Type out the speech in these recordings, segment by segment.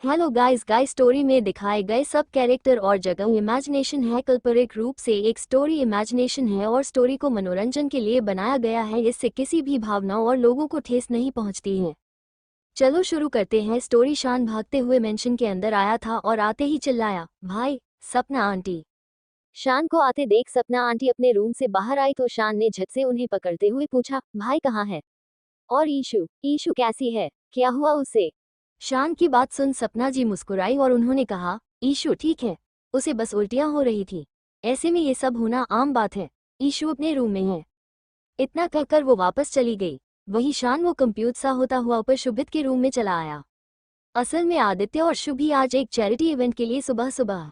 Hello guys story में दिखाए गए सब कैरेक्टर और जगह इमेजिनेशन है। कल्पनिक रूप से एक स्टोरी इमेजिनेशन है और स्टोरी को मनोरंजन के लिए बनाया गया है। इससे किसी भी भावनाओं और लोगों को ठेस नहीं पहुंचती है। चलो शुरू करते हैं। स्टोरी शान भागते हुए मेंशन के अंदर आया था और आते ही चिल्लाया, भाई सपना आंटी। शान को आते देख सपना आंटी अपने रूम से बाहर आई तो शान ने झट से उन्हें पकड़ते हुए पूछा, भाई कहाँ है? और ईशु ईशु कैसी है? क्या हुआ उसे? शान की बात सुन सपना जी मुस्कुराई और उन्होंने कहा, ईशु ठीक है, उसे बस उल्टियां हो रही थी। ऐसे में ये सब होना आम बात है। ईशु अपने रूम में है। इतना कहकर वो वापस चली गई। वहीं शान वो कंफ्यूज सा होता हुआ ऊपर शुभित के रूम में चला आया। असल में आदित्य और शुभी आज एक चैरिटी इवेंट के लिए सुबह सुबह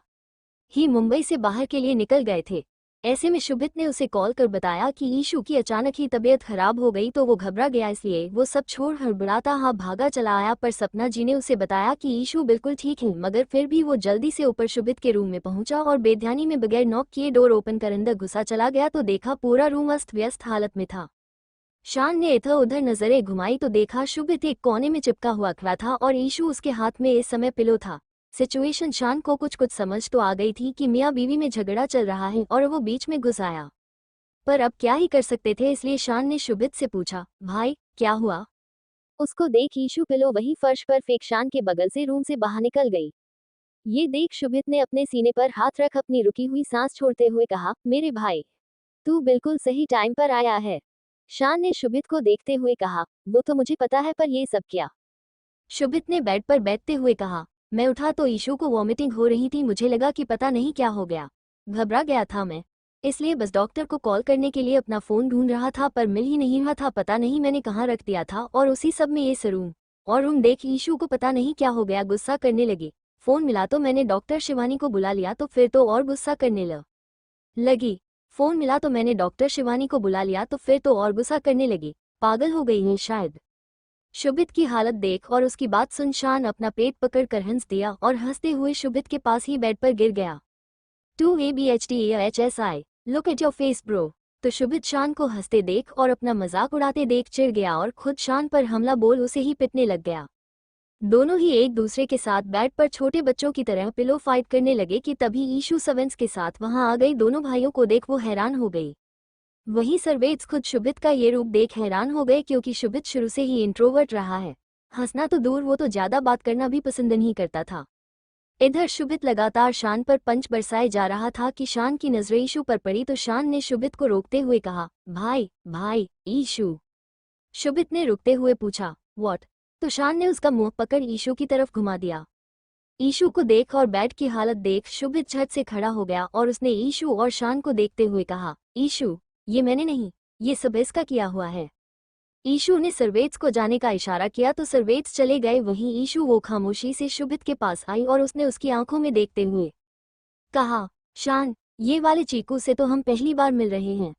ही मुंबई से बाहर के लिए निकल गए थे। ऐसे में शुभित ने उसे कॉल कर बताया कि ईशु की अचानक ही तबीयत खराब हो गई तो वो घबरा गया, इसलिए वो सब छोड़ हड़बड़ाता हाँ भागा चला आया। पर सपना जी ने उसे बताया कि ईशु बिल्कुल ठीक है, मगर फिर भी वो जल्दी से ऊपर शुभित के रूम में पहुंचा और बेध्यानी में बगैर नॉक किए डोर ओपन कर अंदर घुसा चला गया तो देखा पूरा रूम अस्त व्यस्त हालत में था। शान ने इधर उधर नजरें घुमाई तो देखा शुभित एक कोने में चिपका हुआ खड़ा था और ईशु उसके हाथ में इस समय पिलो था। सिचुएशन शान को कुछ समझ तो आ गई थी कि मियाँ बीवी में झगड़ा चल रहा है और वो बीच में घुस आया। पर अब क्या ही कर सकते थे, इसलिए शान ने शुभित से पूछा, भाई क्या हुआ? उसको देख ईशु पिलो वही फर्श पर फेंक शान के बगल से रूम से बाहर निकल गई। ये देख शुभित ने अपने सीने पर हाथ रख अपनी रुकी हुई सांस छोड़ते हुए कहा, मेरे भाई तू बिल्कुल सही टाइम पर आया है। शान ने शुभित को देखते हुए कहा, वो तो मुझे पता है, पर ये सब क्या? शुभित ने बेड पर बैठते हुए कहा, मैं उठा तो ईशु को वॉमिटिंग हो रही थी। मुझे लगा कि पता नहीं क्या हो गया। घबरा गया था मैं, इसलिए बस डॉक्टर को कॉल करने के लिए अपना फोन ढूंढ रहा था पर मिल ही नहीं रहा था। पता नहीं मैंने कहाँ रख दिया था और उसी सब में ये रूम और रूम देख ईशु को पता नहीं क्या हो गया, गुस्सा करने लगी। फोन मिला तो मैंने डॉक्टर शिवानी को बुला लिया तो फिर तो और गुस्सा करने लगी। फोन मिला तो मैंने डॉक्टर शिवानी को बुला लिया तो फिर तो और गुस्सा करने लगी। पागल हो गई है शायद। शुभित की हालत देख और उसकी बात सुन शान अपना पेट पकड़ कर हंस दिया और हंसते हुए शुभित के पास ही बेड पर गिर गया। 2ABHDAHSI look at your face bro. तो शुभित शान को हंसते देख और अपना मजाक उड़ाते देख चिढ़ गया और खुद शान पर हमला बोल उसे ही पिटने लग गया। दोनों ही एक दूसरे के साथ बेड पर छोटे बच्चों की तरह पिलो फाइट करने लगे कि तभी ईशु सवेंस के साथ वहां आ गई। दोनों भाइयों को देख वो हैरान हो गई। वहीं सर्वेज खुद शुभित का ये रूप देख हैरान हो गए, क्योंकि शुभित शुरू से ही इंट्रोवर्ट रहा है। हंसना तो दूर, वो तो ज्यादा बात करना भी पसंद नहीं करता था। इधर शुभित लगातार शान पर पंच बरसाए जा रहा था कि शान की नजरें ईशु पर पड़ी तो शान ने शुभित को रोकते हुए कहा, भाई भाई ईशु। शुभित ने रुकते हुए पूछा, व्हाट? तो शान ने उसका मुंह पकड़ ईशु की तरफ घुमा दिया। ईशु को देख और बेड की हालत देख शुभित झट से खड़ा हो गया और उसने ईशु और शान को देखते हुए कहा, ईशु ये मैंने नहीं, ये सब इसका किया हुआ है। ईशु ने सर्वेज को जाने का इशारा किया तो सर्वेज चले गए। वहीं ईशु वो खामोशी से शुभित के पास आई और उसने उसकी आंखों में देखते हुए कहा, शान ये वाले चीकू से तो हम पहली बार मिल रहे हैं।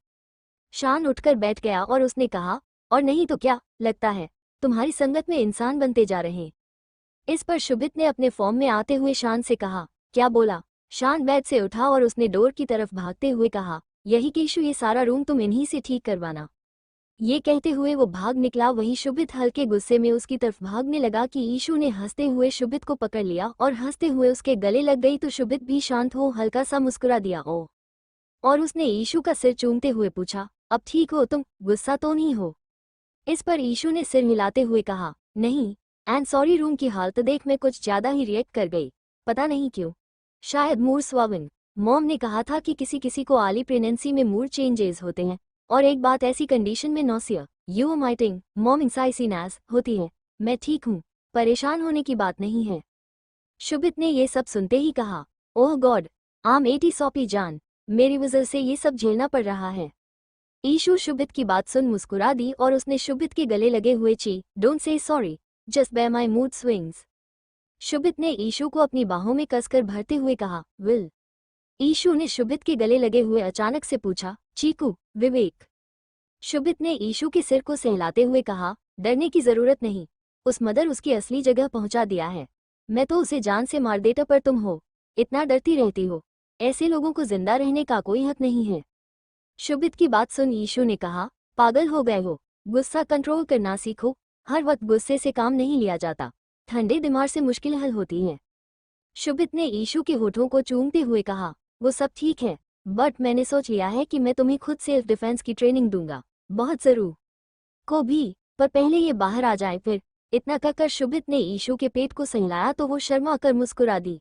शान उठकर बैठ गया और उसने कहा, और नहीं तो क्या, लगता है तुम्हारी संगत में इंसान बनते जा रहे हैं। इस पर शुभित ने अपने फॉर्म में आते हुए शान से कहा, क्या बोला? शान बेड से उठा और उसने डोर की तरफ भागते हुए कहा, यही कि ईशु ये सारा रूम तुम इन्हीं से ठीक करवाना। ये कहते हुए वो भाग निकला। वहीं शुभित हल्के गुस्से में उसकी तरफ भागने लगा कि ईशु ने हंसते हुए शुभित को पकड़ लिया और हंसते हुए उसके गले लग गई तो शुभित भी शांत हो हल्का सा मुस्कुरा दिया और उसने ईशु का सिर चूमते हुए पूछा, अब ठीक हो तुम? गुस्सा तो नहीं हो? इस पर ईशु ने सिर हिलाते हुए कहा, नहीं एंड सॉरी, रूम की हालत देख मैं कुछ ज्यादा ही रिएक्ट कर गई, पता नहीं क्यों, शायद मूड स्वाविन। मॉम ने कहा था कि किसी किसी को अर्ली प्रेगनेंसी में मूड चेंजेस होते हैं और एक बात ऐसी कंडीशन में नौसिया यूमाइटिंग मॉम इंसाइसिनास होती है। मैं ठीक हूँ, परेशान होने की बात नहीं है। शुभित ने ये सब सुनते ही कहा, ओह गॉड, आम 80 सौपी जान, मेरी वजह से ये सब झेलना पड़ रहा है। ईशु शुभित की बात सुन मुस्कुरा दी और उसने शुभित के गले लगे हुए don't say sorry, just by my mood swings. Shubhit ने ईशु को अपनी बाहों में कसकर भरते हुए कहा, विल? ईशु ने शुभित के गले लगे हुए अचानक से पूछा, चीकू विवेक? शुभित ने ईशु के सिर को सहलाते हुए कहा, डरने की जरूरत नहीं, उस मदर उसकी असली जगह पहुंचा दिया है। मैं तो उसे जान से मार देता, पर तुम हो इतना डरती रहती हो। ऐसे लोगों को जिंदा रहने का कोई हक नहीं है। शुभित की बात सुन ईशु ने कहा, पागल हो गए हो? गुस्सा कंट्रोल करना सीखो, हर वक्त गुस्से से काम नहीं लिया जाता। ठंडे दिमाग से मुश्किल हल होती हैं। शुभित ने ईशू के होठों को चूमते हुए कहा, वो सब ठीक है, बट मैंने सोच लिया है कि मैं तुम्हें खुद सेल्फ डिफेंस की ट्रेनिंग दूंगा, बहुत जरूर को भी, पर पहले ये बाहर आ जाए फिर। इतना कहकर शुभित ने ईशू के पेट को सहलाया तो वो शर्मा कर मुस्कुरा दी।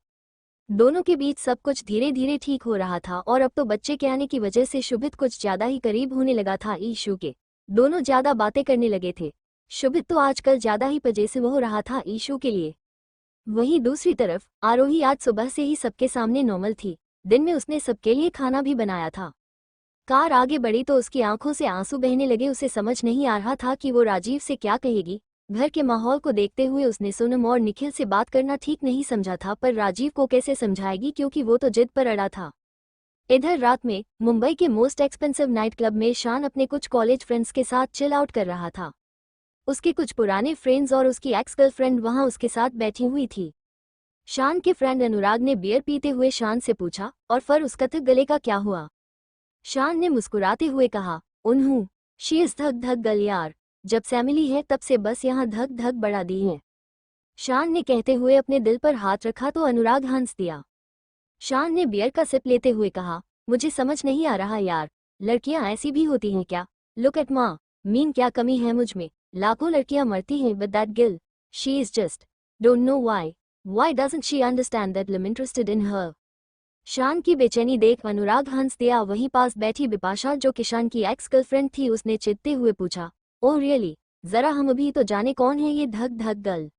दोनों के बीच सब कुछ धीरे धीरे ठीक हो रहा था और अब तो बच्चे के आने की वजह से शुभित कुछ ज्यादा ही करीब होने लगा था ईशू के। दोनों ज्यादा बातें करने लगे थे। शुभित तो आजकल ज्यादा ही पजेसिव हो रहा था ईशू के लिए। वहीं दूसरी तरफ आरोही आज सुबह से ही सबके सामने नॉर्मल थी। दिन में उसने सबके लिए खाना भी बनाया था। कार आगे बढ़ी तो उसकी आंखों से आंसू बहने लगे। उसे समझ नहीं आ रहा था कि वो राजीव से क्या कहेगी। घर के माहौल को देखते हुए उसने सोनम और निखिल से बात करना ठीक नहीं समझा था, पर राजीव को कैसे समझाएगी क्योंकि वो तो जिद पर अड़ा था। इधर रात में मुंबई के मोस्ट एक्सपेंसिव नाइट क्लब में शान अपने कुछ कॉलेज फ्रेंड्स के साथ चिल आउट कर रहा था। उसके कुछ पुराने फ्रेंड्स और उसकी एक्स गर्लफ्रेंड वहां उसके साथ बैठी हुई थी। शान के फ्रेंड अनुराग ने बियर पीते हुए शान से पूछा, और फिर उस कथित गले का क्या हुआ? शान ने मुस्कुराते हुए कहा, उन्हू शी इज धक धक गल यार, जब फैमिली है तब से बस यहाँ धक धक बढ़ा दी है। शान ने कहते हुए अपने दिल पर हाथ रखा तो अनुराग हंस दिया। शान ने बियर का सिप लेते हुए कहा, मुझे समझ नहीं आ रहा यार, लड़कियां ऐसी भी होती हैं क्या? लुक एट माँ, मीन क्या कमी है मुझ में? लाखों लड़कियां मरती हैं with that girl. She is just don't know why doesn't she understand that I am interested in her. Shaan की बेचैनी देख अनुराग हंस दिया। वहीं पास बैठी बिपाशा जो कि शान की एक्स गर्लफ्रेंड थी, उसने चिढ़ते हुए पूछा, ओह रियली, जरा हम अभी तो जाने कौन है ये धक धक गर्ल।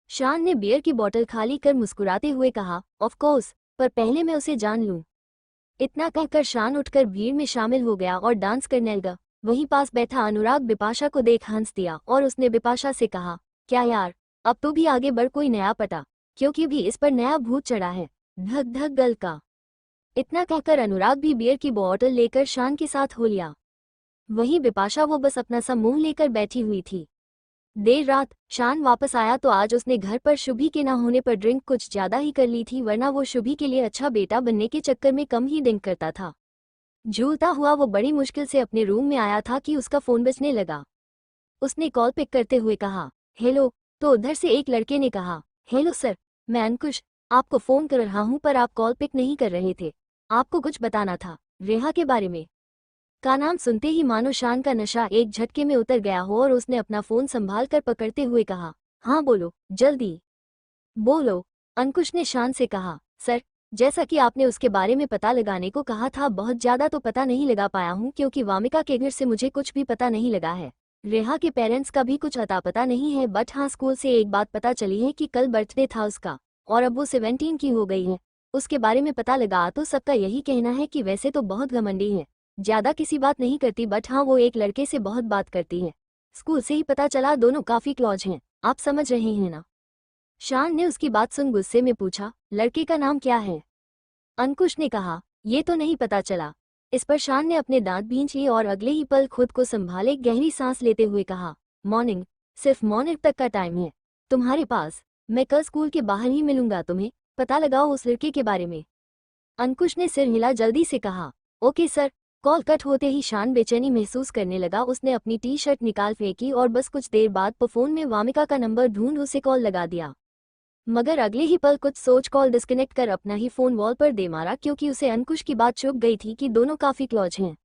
शान ने बियर की बोतल खाली कर मुस्कुराते हुए कहा, ऑफ कोर्स, पर पहले मैं उसे जान लूं। इतना कहकर शान उठकर भीड़ में शामिल हो गया और डांस करने लगा। वहीं पास बैठा अनुराग बिपाशा को देख हंस दिया और उसने बिपाशा से कहा, क्या यार, अब तो भी आगे बढ़ कोई नया पटा, क्योंकि भी इस पर नया भूत चढ़ा है, धक धक गर्ल का। इतना कहकर अनुराग भी बियर की बोतल लेकर शान के साथ हो लिया। वहीं बिपाशा वो बस अपना सा मुंह लेकर बैठी हुई थी। देर रात शान वापस आया तो आज उसने घर पर शुभी के ना होने पर ड्रिंक कुछ ज्यादा ही कर ली थी, वरना वो शुभी के लिए अच्छा बेटा बनने के चक्कर में कम ही ड्रिंक करता था। झूलता हुआ वो बड़ी मुश्किल से अपने रूम में आया था कि उसका फोन बजने लगा। उसने कॉल पिक करते हुए कहा, हेलो, तो उधर से एक लड़के ने कहा, हेलो सर, मैं अंकुश आपको फोन कर रहा हूं, पर आप कॉल पिक नहीं कर रहे थे। आपको कुछ बताना था, रेहा के बारे में। का नाम सुनते ही मानो शान का नशा एक झटके में उतर गया हो और उसने अपना फोन संभाल कर पकड़ते हुए कहा, हाँ बोलो, जल्दी बोलो। अंकुश ने शान से कहा, सर, जैसा कि आपने उसके बारे में पता लगाने को कहा था, बहुत ज्यादा तो पता नहीं लगा पाया हूँ क्योंकि वामिका के घर से मुझे कुछ भी पता नहीं लगा है। रेहा के पेरेंट्स का भी कुछ अता पता नहीं है, बट हाँ स्कूल से एक बात पता चली है कि कल बर्थडे था उसका और अब वो 17 की हो गई है। उसके बारे में पता लगा तो सबका यही कहना है कि वैसे तो बहुत घमंडी है, ज्यादा किसी बात नहीं करती, बट हाँ वो एक लड़के से बहुत बात करती है। स्कूल से ही पता चला दोनों काफी क्लोज हैं, आप समझ रहे हैं ना? शान ने उसकी बात सुन गुस्से में पूछा, लड़के का नाम क्या है? अंकुश ने कहा, ये तो नहीं पता चला। इस पर शान ने अपने दांत भींच लिए और अगले ही पल खुद को संभाले गहरी सांस लेते हुए कहा, मॉर्निंग, सिर्फ मॉर्निंग तक का टाइम है तुम्हारे पास, मैं कल स्कूल के बाहर ही मिलूंगा तुम्हें, पता लगाओ उस लड़के के बारे में। अंकुश ने सिर हिला जल्दी से कहा, ओके सर। कॉल कट होते ही शान बेचैनी महसूस करने लगा। उसने अपनी टी शर्ट निकाल फेंकी और बस कुछ देर बाद फोन में वामिका का नंबर ढूंढ उसे कॉल लगा दिया, मगर अगले ही पल कुछ सोच कॉल डिस्कनेक्ट कर अपना ही फोन वॉल पर दे मारा क्योंकि उसे अंकुश की बात चुभ गई थी कि दोनों काफी क्लोज हैं।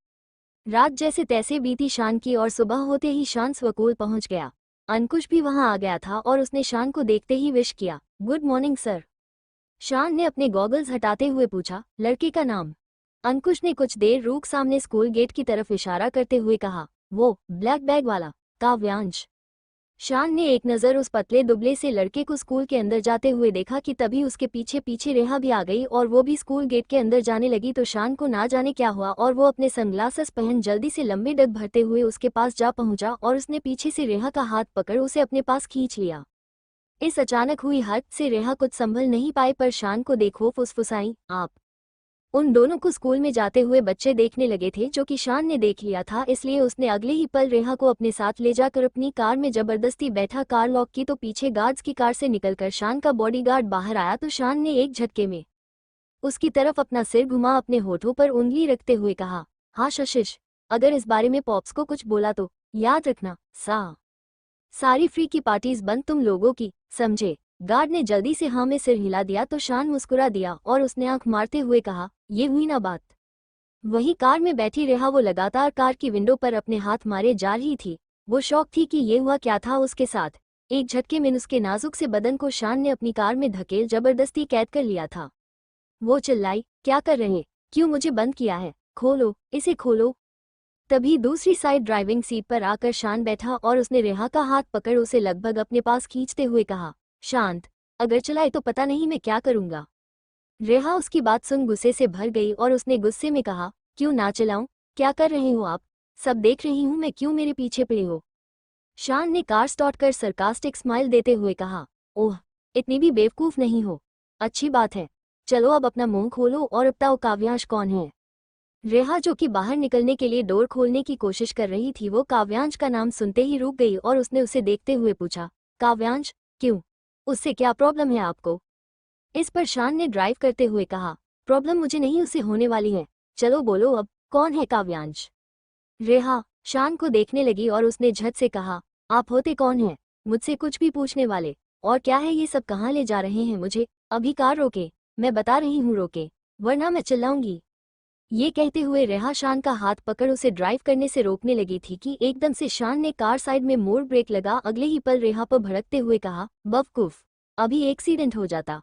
रात जैसे तैसे बीती शान की और सुबह होते ही शान स्कूल पहुंच गया। अंकुश भी वहां आ गया था और उसने शान को देखते ही विश किया, गुड मॉर्निंग सर। शान ने अपने गॉगल्स हटाते हुए पूछा, लड़के का नाम? अंकुश ने कुछ देर रुक सामने स्कूल गेट की तरफ इशारा करते हुए कहा, वो ब्लैक बैग वाला, काव्यांश। शान ने एक नज़र उस पतले दुबले से लड़के को स्कूल के अंदर जाते हुए देखा कि तभी उसके पीछे पीछे रेहा भी आ गई और वो भी स्कूल गेट के अंदर जाने लगी तो शान को ना जाने क्या हुआ और वो अपने सनग्लासेस पहन जल्दी से लंबे डग भरते हुए उसके पास जा पहुंचा और उसने पीछे से रेहा का हाथ पकड़ उसे अपने पास खींच लिया। इस अचानक हुई हरकत से रेहा कुछ संभल नहीं पाई, पर शान को देखो फुसफुसाई, आप। उन दोनों को स्कूल में जाते हुए बच्चे देखने लगे थे जो कि शान ने देख लिया था, इसलिए उसने अगले ही पल रेहा को अपने साथ ले जाकर अपनी कार में जबरदस्ती बैठा कार लॉक की तो पीछे गार्ड्स की कार से निकलकर शान का बॉडीगार्ड बाहर आया तो शान ने एक झटके में उसकी तरफ अपना सिर घुमा अपने होठों पर उंगली रखते हुए कहा, हाँ शशिश, अगर इस बारे में पॉप्स को कुछ बोला तो याद रखना, सारी फ्री की पार्टीज बंद तुम लोगों की, समझे? गार्ड ने जल्दी से हाँ में सिर हिला दिया तो शान मुस्कुरा दिया और उसने आंख मारते हुए कहा, ये हुई ना बात। वही कार में बैठी रेहा वो लगातार कार की विंडो पर अपने हाथ मारे जा रही थी। वो शौक थी कि ये हुआ क्या था उसके साथ। एक झटके में उसके नाजुक से बदन को शान ने अपनी कार में धकेल जबरदस्ती कैद कर लिया था। वो चिल्लाई, क्या कर रहे, क्यों मुझे बंद किया है, खोलो, इसे खोलो। तभी दूसरी साइड ड्राइविंग सीट पर आकर शान बैठा और उसने रेहा का हाथ पकड़ उसे लगभग अपने पास खींचते हुए कहा, शांत, अगर चलाए तो पता नहीं मैं क्या करूंगा। रेहा उसकी बात सुन गुस्से से भर गई और उसने गुस्से में कहा, क्यों ना चलाऊं, क्या कर रहे हो आप, सब देख रही हूं मैं, क्यों मेरे पीछे पड़े हो। शान ने कार स्टार्ट कर सरकास्टिक स्माइल देते हुए कहा, ओह, इतनी भी बेवकूफ नहीं हो, अच्छी बात है, चलो अब अपना मुंह खोलो और बताओ काव्यांश कौन है। रेहा जो कि बाहर निकलने के लिए डोर खोलने की कोशिश कर रही थी, वो काव्यांश का नाम सुनते ही रुक गई और उसने उसे देखते हुए पूछा, काव्यांश, क्यों, उससे क्या प्रॉब्लम है आपको। इस पर शान ने ड्राइव करते हुए कहा, प्रॉब्लम मुझे नहीं उससे होने वाली है, चलो बोलो अब, कौन है काव्यांश। रेहा शान को देखने लगी और उसने झट से कहा, आप होते कौन हैं, मुझसे कुछ भी पूछने वाले, और क्या है ये सब, कहाँ ले जा रहे हैं मुझे, अभी कार रोके, मैं बता रही हूँ रोके, वरना मैं चिल्लाऊंगी। ये कहते हुए रेहा शान का हाथ पकड़ उसे ड्राइव करने से रोकने लगी थी कि एकदम से शान ने कार साइड में मोड़ ब्रेक लगा। अगले ही पल रेहा पर भड़कते हुए कहा, बवकूफ, अभी एक्सीडेंट हो जाता।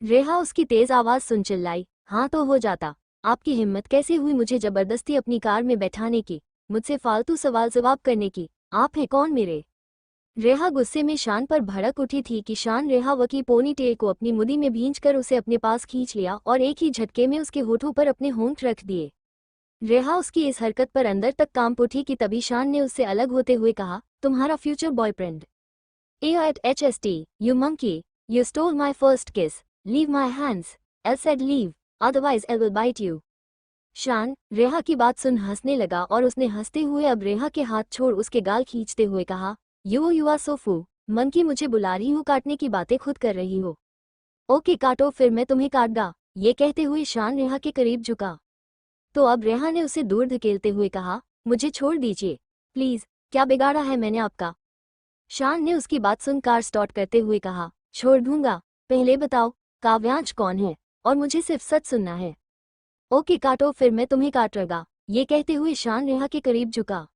रेहा उसकी तेज आवाज सुन चिल्लाई, हाँ तो हो जाता, आपकी हिम्मत कैसे हुई मुझे जबरदस्ती अपनी कार में बैठाने की, मुझसे फालतू सवाल जवाब करने की, आप हैं कौन मेरे। रेहा गुस्से में शान पर भड़क उठी थी कि शान रेहा वकी पोनी टेल को अपनी मुदी में भींचकर उसे अपने पास खींच लिया और एक ही झटके में उसके होठों पर अपने होंठ रख दिए। रेहा उसकी इस हरकत पर अंदर तक कांप उठी कि तभी शान ने उससे अलग होते हुए कहा, तुम्हारा future boyfriend. HST, you monkey, you stole my first kiss, leave my hands, else said leave, otherwise I will bite you। शान रेहा की बात सुन हंसने लगा और उसने हंसते हुए अब रेहा के हाथ छोड़ उसके गाल खींचते हुए कहा, यू आर सो फू, मंकी, मुझे बुला रही हूँ, काटने की बातें खुद कर रही हो। ओके काटो, फिर मैं तुम्हें काटगा। ये कहते हुए शान रेहा के करीब झुका तो अब रेहा ने उसे दूर धकेलते हुए कहा, मुझे छोड़ दीजिए प्लीज, क्या बिगाड़ा है मैंने आपका। शान ने उसकी बात सुन कार स्टार्ट करते हुए कहा, छोड़ दूंगा, पहले बताओ काव्यांश कौन है, और मुझे सिर्फ सच सुनना है। ओके काटो, फिर मैं तुम्हें काटूंगा। ये कहते हुए शान रेहा के करीब झुका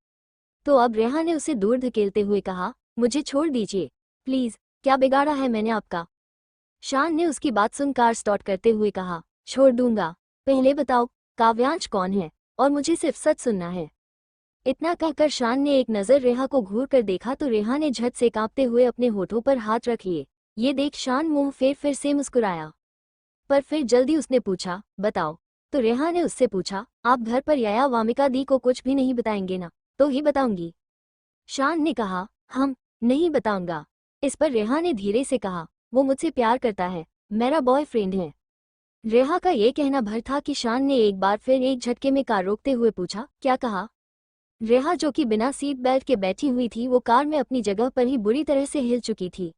तो अब रेहा ने उसे दूर धकेलते हुए कहा, मुझे छोड़ दीजिए प्लीज, क्या बिगाड़ा है मैंने आपका। शान ने उसकी बात सुन कार स्टार्ट करते हुए कहा, छोड़ दूंगा, पहले बताओ काव्यांश कौन है, और मुझे सिर्फ सच सुनना है। इतना कहकर शान ने एक नज़र रेहा को घूर कर देखा तो रेहा ने झट से कांपते हुए अपने होठों पर हाथ रख लिए। ये देख शान मुंह फेर फिर से मुस्कुराया, पर फिर जल्दी उसने पूछा, बताओ। तो रेहा ने उससे पूछा, आप घर पर याया वामिका दी को कुछ भी नहीं बताएंगे ना। तो ही बताऊंगी। शान ने कहा, हम नहीं बताऊंगा। इस पर रेहा ने धीरे से कहा, वो मुझसे प्यार करता है, मेरा बॉयफ्रेंड है। रेहा का ये कहना भर था कि शान ने एक बार फिर एक झटके में कार रोकते हुए पूछा, क्या कहा। रेहा जो कि बिना सीट बेल्ट के बैठी हुई थी, वो कार में अपनी जगह पर ही बुरी तरह से हिल चुकी थी,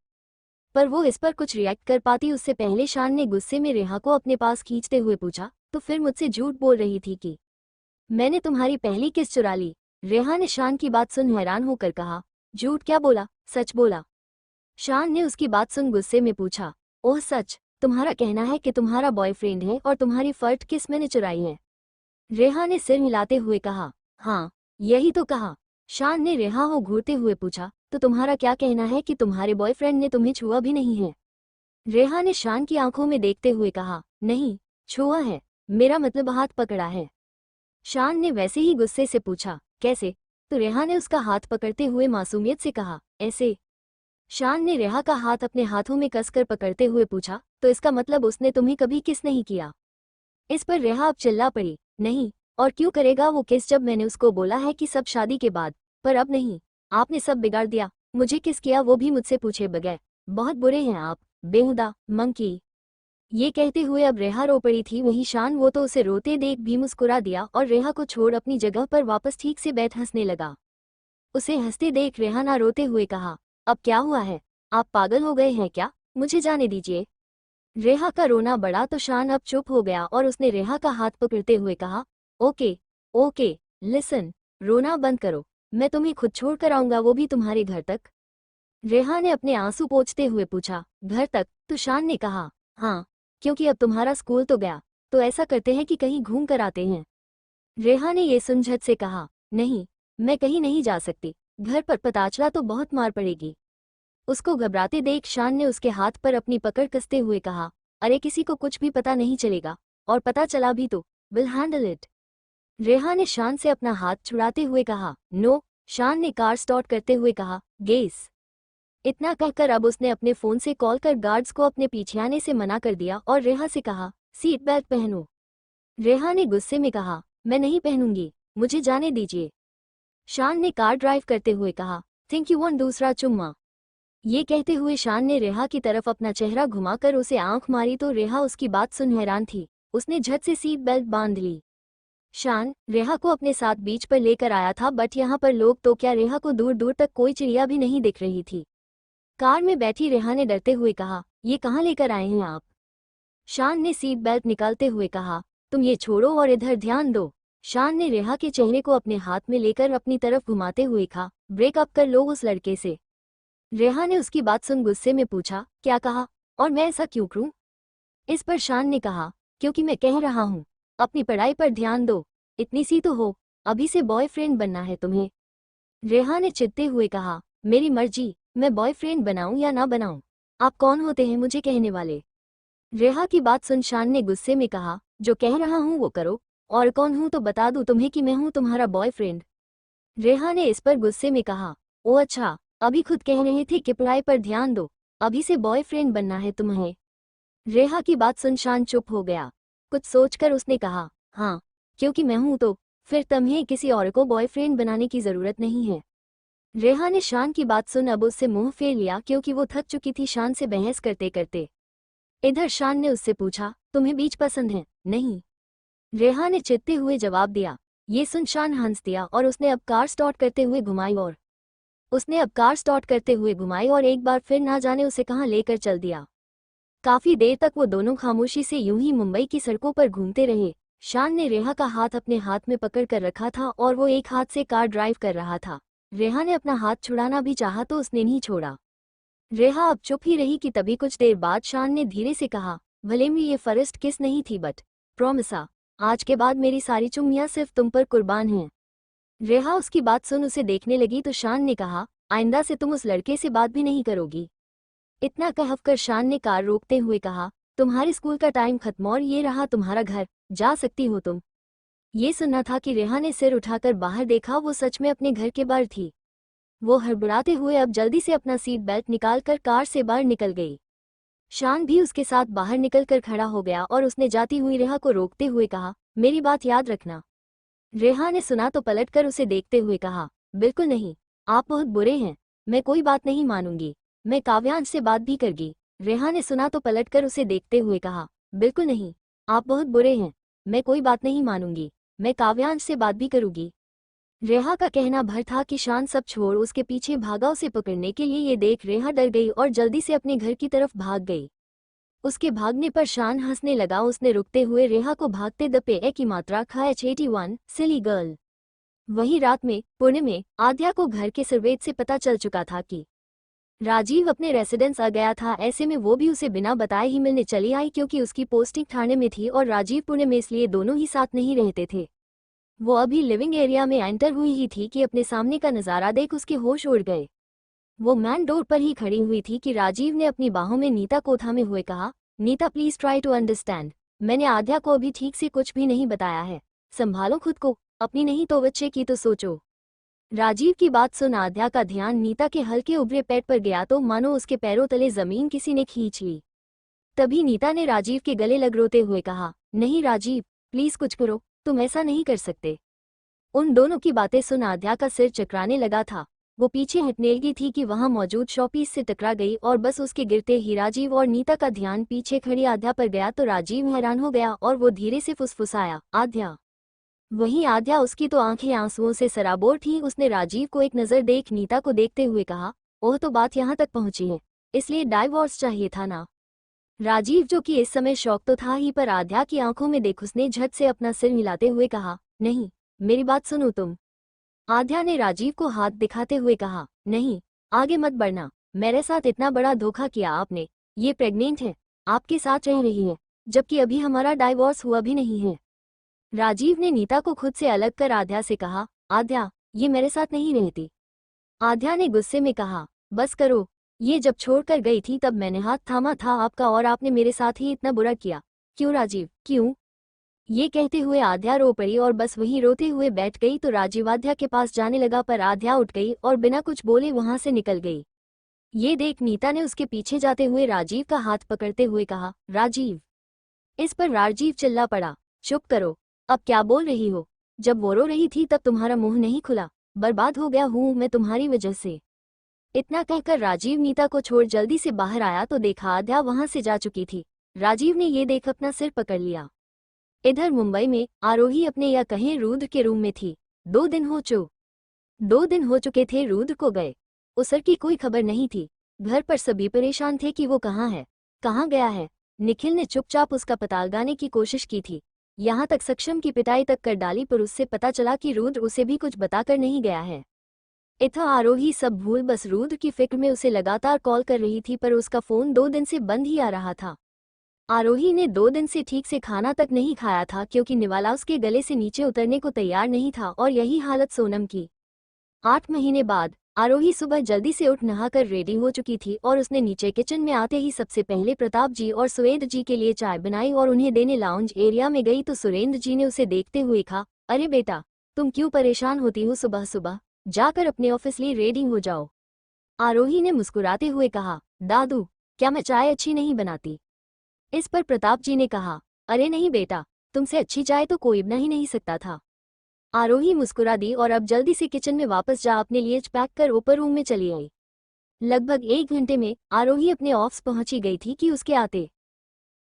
पर वो इस पर कुछ रिएक्ट कर पाती उससे पहले शान ने गुस्से में रेहा को अपने पास खींचते हुए पूछा, तो फिर मुझसे झूठ बोल रही थी कि मैंने तुम्हारी पहली किस चुरा ली। रेहा ने शान की बात सुन हैरान होकर कहा, झूठ क्या बोला, सच बोला। शान ने उसकी बात सुन गुस्से में पूछा, ओह सच, तुम्हारा कहना है कि तुम्हारा बॉयफ्रेंड है और तुम्हारी फर्स्ट किस मैंने चुराई है। रेहा ने सिर हिलाते हुए कहा, हाँ यही तो कहा। शान ने रेहा को घूरते हुए पूछा, तो तुम्हारा क्या कहना है कि तुम्हारे बॉयफ्रेंड ने तुम्हें छुआ भी नहीं है। रेहा ने शान की आंखों में देखते हुए कहा, नहीं छुआ है, मेरा मतलब हाथ पकड़ा है। शान ने वैसे ही गुस्से से पूछा, कैसे। तो रेहा ने उसका हाथ पकड़ते हुए मासूमियत से कहा, ऐसे। शान ने रेहा का हाथ अपने हाथों में कसकर पकड़ते हुए पूछा, तो इसका मतलब उसने तुम्हें कभी किस नहीं किया। इस पर रेहा अब चिल्ला पड़ी, नहीं, और क्यों करेगा वो किस, जब मैंने उसको बोला है कि सब शादी के बाद, पर अब नहीं, आपने सब बिगाड़ दिया, मुझे किस किया वो भी मुझसे पूछे बगैर, बहुत बुरे हैं आप, बेहुदा मंकी। ये कहते हुए अब रेहा रो पड़ी थी। वही शान वो तो उसे रोते देख भी मुस्कुरा दिया और रेहा को छोड़ अपनी जगह पर वापस ठीक से बैठ हंसने लगा। उसे हंसते देख रेहा ना रोते हुए कहा, अब क्या हुआ है, आप पागल हो गए हैं क्या, मुझे जाने दीजिए। रेहा का रोना बढ़ा तो शान अब चुप हो गया और उसने रेहा का हाथ पकड़ते हुए कहा, ओके ओके लिसन, रोना बंद करो, मैं तुम्हें खुद छोड़ कर आऊंगा, वो भी तुम्हारे घर तक। रेहा ने अपने आंसू पोंछते हुए पूछा। घर तक? तो शान ने कहा, हाँ, क्योंकि अब तुम्हारा स्कूल तो गया, तो ऐसा करते हैं कि कहीं घूम कर आते हैं। रेहा ने ये सुन झट से कहा, नहीं, मैं कहीं नहीं जा सकती, घर पर पता चला तो बहुत मार पड़ेगी। उसको घबराते देख शान ने उसके हाथ पर अपनी पकड़ कसते हुए कहा, अरे किसी को कुछ भी पता नहीं चलेगा, और पता चला भी तो विल हैंडल इट। रेहा ने शान से अपना हाथ छुड़ाते हुए कहा, नो। शान ने कार स्टार्ट करते हुए कहा, गेस। इतना कहकर अब उसने अपने फोन से कॉल कर गार्ड्स को अपने पीछे आने से मना कर दिया और रेहा से कहा, सीट बेल्ट पहनो। रेहा ने गुस्से में कहा, मैं नहीं पहनूंगी, मुझे जाने दीजिए। शान ने कार ड्राइव करते हुए कहा, थिंक यू वांट दूसरा चुम्मा। ये कहते हुए शान ने रेहा की तरफ अपना चेहरा घुमाकर उसे आंख मारी तो रेहा उसकी बात सुन हैरान थी। उसने झट से सीट बेल्ट बांध ली। शान रेहा को अपने साथ बीच पर लेकर आया था, बट यहाँ पर लोग तो क्या, रेहा को दूर दूर तक कोई चिड़िया भी नहीं दिख रही थी। कार में बैठी रेहा ने डरते हुए कहा, ये कहाँ लेकर आए हैं आप? शान ने सीट बेल्ट निकालते हुए कहा, तुम ये छोड़ो और इधर ध्यान दो। शान ने रेहा के चेहरे को अपने हाथ में लेकर अपनी तरफ घुमाते हुए कहा, ब्रेकअप कर लो उस लड़के से। रेहा ने उसकी बात सुन गुस्से में पूछा, क्या कहा, और मैं ऐसा क्यों करूं? इस पर शान ने कहा, क्योंकि मैं कह रहा हूं, अपनी पढ़ाई पर ध्यान दो, इतनी सी तो हो, अभी से बॉयफ्रेंड बनना है तुम्हें। रेहा ने चिढ़ते हुए कहा, मेरी मर्जी, मैं बॉयफ्रेंड बनाऊं या ना बनाऊं, आप कौन होते हैं मुझे कहने वाले? रेहा की बात सुन शान ने गुस्से में कहा, जो कह रहा हूं वो करो, और कौन हूं तो बता दूं तुम्हें कि मैं हूं तुम्हारा बॉयफ्रेंड। रेहा ने इस पर गुस्से में कहा, ओ अच्छा, अभी खुद कह रहे थे कि पढ़ाई पर ध्यान दो, अभी से बॉयफ्रेंड बनना है तुम्हें। रेहा की बात सुन शान चुप हो गया। कुछ सोचकर उसने कहा, हाँ, क्योंकि मैं हूं तो फिर तुम्हें किसी और को बॉयफ्रेंड बनाने की जरूरत नहीं है। रेहा ने शान की बात सुन अब उससे मुंह फेर लिया, क्योंकि वो थक चुकी थी शान से बहस करते करते। इधर शान ने उससे पूछा, तुम्हें बीच पसंद है? नहीं। रेहा ने चिढ़ते हुए जवाब दिया। ये सुन शान हंस दिया और उसने अब कार स्टार्ट करते हुए घुमाई और एक बार फिर ना जाने उसे कहाँ लेकर चल दिया। काफी देर तक वो दोनों खामोशी से यूं ही मुंबई की सड़कों पर घूमते रहे। शान ने रेहा का हाथ अपने हाथ में पकड़ कर रखा था और वो एक हाथ से कार ड्राइव कर रहा था। रेहा ने अपना हाथ छुड़ाना भी चाहा तो उसने नहीं छोड़ा। रेहा अब चुप ही रही कि तभी कुछ देर बाद शान ने धीरे से कहा, भले में ये फर्स्ट किस नहीं थी, बट प्रॉमिसा, आज के बाद मेरी सारी चुम्मियां सिर्फ तुम पर कुर्बान हैं। रेहा उसकी बात सुन उसे देखने लगी तो शान ने कहा, आइंदा से तुम उस लड़के से बात भी नहीं करोगी। इतना कहकर शान ने कार रोकते हुए कहा, तुम्हारे स्कूल का टाइम खत्म और ये रहा तुम्हारा घर, जा सकती हो तुम। ये सुनना था कि रेहा ने सिर उठाकर बाहर देखा, वो सच में अपने घर के बाहर थी। वो हड़बड़ाते हुए अब जल्दी से अपना सीट बेल्ट निकालकर कार से बाहर निकल गई। शान भी उसके साथ बाहर निकलकर खड़ा हो गया और उसने जाती हुई रेहा को रोकते हुए कहा, मेरी बात याद रखना। रेहा ने सुना तो पलटकर उसे देखते हुए कहा, बिल्कुल नहीं, आप बहुत बुरे हैं, मैं कोई बात नहीं मानूंगी, मैं काव्यांश से बात भी करगी। रेहा ने सुना तो पलटकर उसे देखते हुए कहा, बिल्कुल नहीं, आप बहुत बुरे हैं, मैं कोई बात नहीं मानूंगी, मैं काव्यांश से बात भी करूंगी। रेहा का कहना भर था कि शान सब छोड़ उसके पीछे भागा उसे पकड़ने के लिए। ये देख रेहा डर गई और जल्दी से अपने घर की तरफ भाग गई। उसके भागने पर शान हंसने लगा। उसने रुकते हुए रेहा को भागते दपे ए की मात्रा खा H81 सिली गर्ल। वही रात में पुणे में आद्या को घर के सर्वेद से पता चल चुका था कि राजीव अपने रेसिडेंस आ गया था। ऐसे में वो भी उसे बिना बताए ही मिलने चली आई, क्योंकि उसकी पोस्टिंग ठाणे में थी और राजीव पुणे में, इसलिए दोनों ही साथ नहीं रहते थे। वो अभी लिविंग एरिया में एंटर हुई ही थी कि अपने सामने का नज़ारा देख उसके होश उड़ गए। वो मैन डोर पर ही खड़ी हुई थी कि राजीव ने अपनी बाहों में नीता को थामे हुए कहा, Nita please try to understand, मैंने आद्या को अभी ठीक से कुछ भी नहीं बताया है, संभालो खुद को, अपनी नहीं तो बच्चे की तो सोचो। राजीव की बात सुन आद्या का ध्यान नीता के हल्के उभरे पेट पर गया तो मानो उसके पैरों तले जमीन किसी ने खींच ली। तभी नीता ने राजीव के गले लग रोते हुए कहा, नहीं राजीव, प्लीज कुछ करो, तुम ऐसा नहीं कर सकते। उन दोनों की बातें सुन आद्या का सिर चकराने लगा था। वो पीछे हटने लगी थी कि वहां मौजूद शॉपीस से टकरा गई और बस उसके गिरते ही राजीव और नीता का ध्यान पीछे खड़ी आद्या पर गया तो राजीव हैरान हो गया और वो धीरे से फुसफुसाया, आद्या। वहीं आद्या, उसकी तो आंखें आंसुओं से सराबोर थीं। उसने राजीव को एक नज़र देख नीता को देखते हुए कहा, ओह तो बात यहाँ तक पहुंची है, इसलिए डाइवोर्स चाहिए था ना। राजीव, जो कि इस समय शौक तो था ही, पर आद्या की आंखों में देख उसने झट से अपना सिर हिलाते हुए कहा, नहीं, मेरी बात सुनो तुम। आद्या ने राजीव को हाथ दिखाते हुए कहा, नहीं, आगे मत बढ़ना, मेरे साथ इतना बड़ा धोखा किया आपने। ये प्रेग्नेंट है, आपके साथ रह रही है, जबकि अभी हमारा डाइवोर्स हुआ भी नहीं है। राजीव ने नीता को खुद से अलग कर आध्या से कहा, आध्या, ये मेरे साथ नहीं रहती। आध्या ने गुस्से में कहा, बस करो, ये जब छोड़कर गई थी तब मैंने हाथ थामा था आपका और आपने मेरे साथ ही इतना बुरा किया। क्यों राजीव, क्यों? ये कहते हुए आध्या रो पड़ी और बस वहीं रोते हुए बैठ गई तो राजीव आध्या के पास जाने लगा, पर आध्या उठ गई और बिना कुछ बोले वहां से निकल गई। ये देख नीता ने उसके पीछे जाते हुए राजीव का हाथ पकड़ते हुए कहा, राजीव। इस पर राजीव चिल्ला पड़ा, चुप करो, अब क्या बोल रही हो? जब वो रो रही थी तब तुम्हारा मुंह नहीं खुला। बर्बाद हो गया हूं मैं तुम्हारी वजह से। इतना कहकर राजीव नीता को छोड़ जल्दी से बाहर आया तो देखा आध्या वहां से जा चुकी थी। राजीव ने ये देख अपना सिर पकड़ लिया। इधर मुंबई में आरोही अपने या कहें रुद्र के रूम में थी। 2 दिन हो चुके थे रुद्र को गए। उसर की कोई खबर नहीं थी। घर पर सभी परेशान थे कि वो कहाँ है, कहाँ गया है। निखिल ने चुपचाप उसका पता लगाने की कोशिश की थी, यहाँ तक सक्षम की पिटाई तक कर डाली, पर उससे पता चला कि रुद्र उसे भी कुछ बताकर नहीं गया है। इतना आरोही सब भूल बस रुद्र की फिक्र में उसे लगातार कॉल कर रही थी, पर उसका फोन 2 दिन से बंद ही आ रहा था। आरोही ने 2 दिन से ठीक से खाना तक नहीं खाया था क्योंकि निवाला उसके गले से नीचे उतरने को तैयार नहीं था और यही हालत सोनम की। 8 महीने बाद आरोही सुबह जल्दी से उठ नहाकर रेडी हो चुकी थी और उसने नीचे किचन में आते ही सबसे पहले प्रताप जी और सुरेंद्र जी के लिए चाय बनाई और उन्हें देने लाउंज एरिया में गई तो सुरेंद्र जी ने उसे देखते हुए कहा, अरे बेटा, तुम क्यों परेशान होती हो सुबह सुबह, जाकर अपने ऑफिस लिए रेडी हो जाओ। आरोही ने मुस्कुराते हुए कहा, दादू, क्या मैं चाय अच्छी नहीं बनाती? इस पर प्रताप जी ने कहा, अरे नहीं बेटा, तुमसे अच्छी चाय तो कोई बना ही नहीं सकता था। आरोही मुस्कुरा दी और अब जल्दी से किचन में वापस जा अपने लिए पैक कर ऊपर रूम में चली आई। लगभग 1 घंटे में आरोही अपने ऑफिस पहुंची गई थी कि उसके आते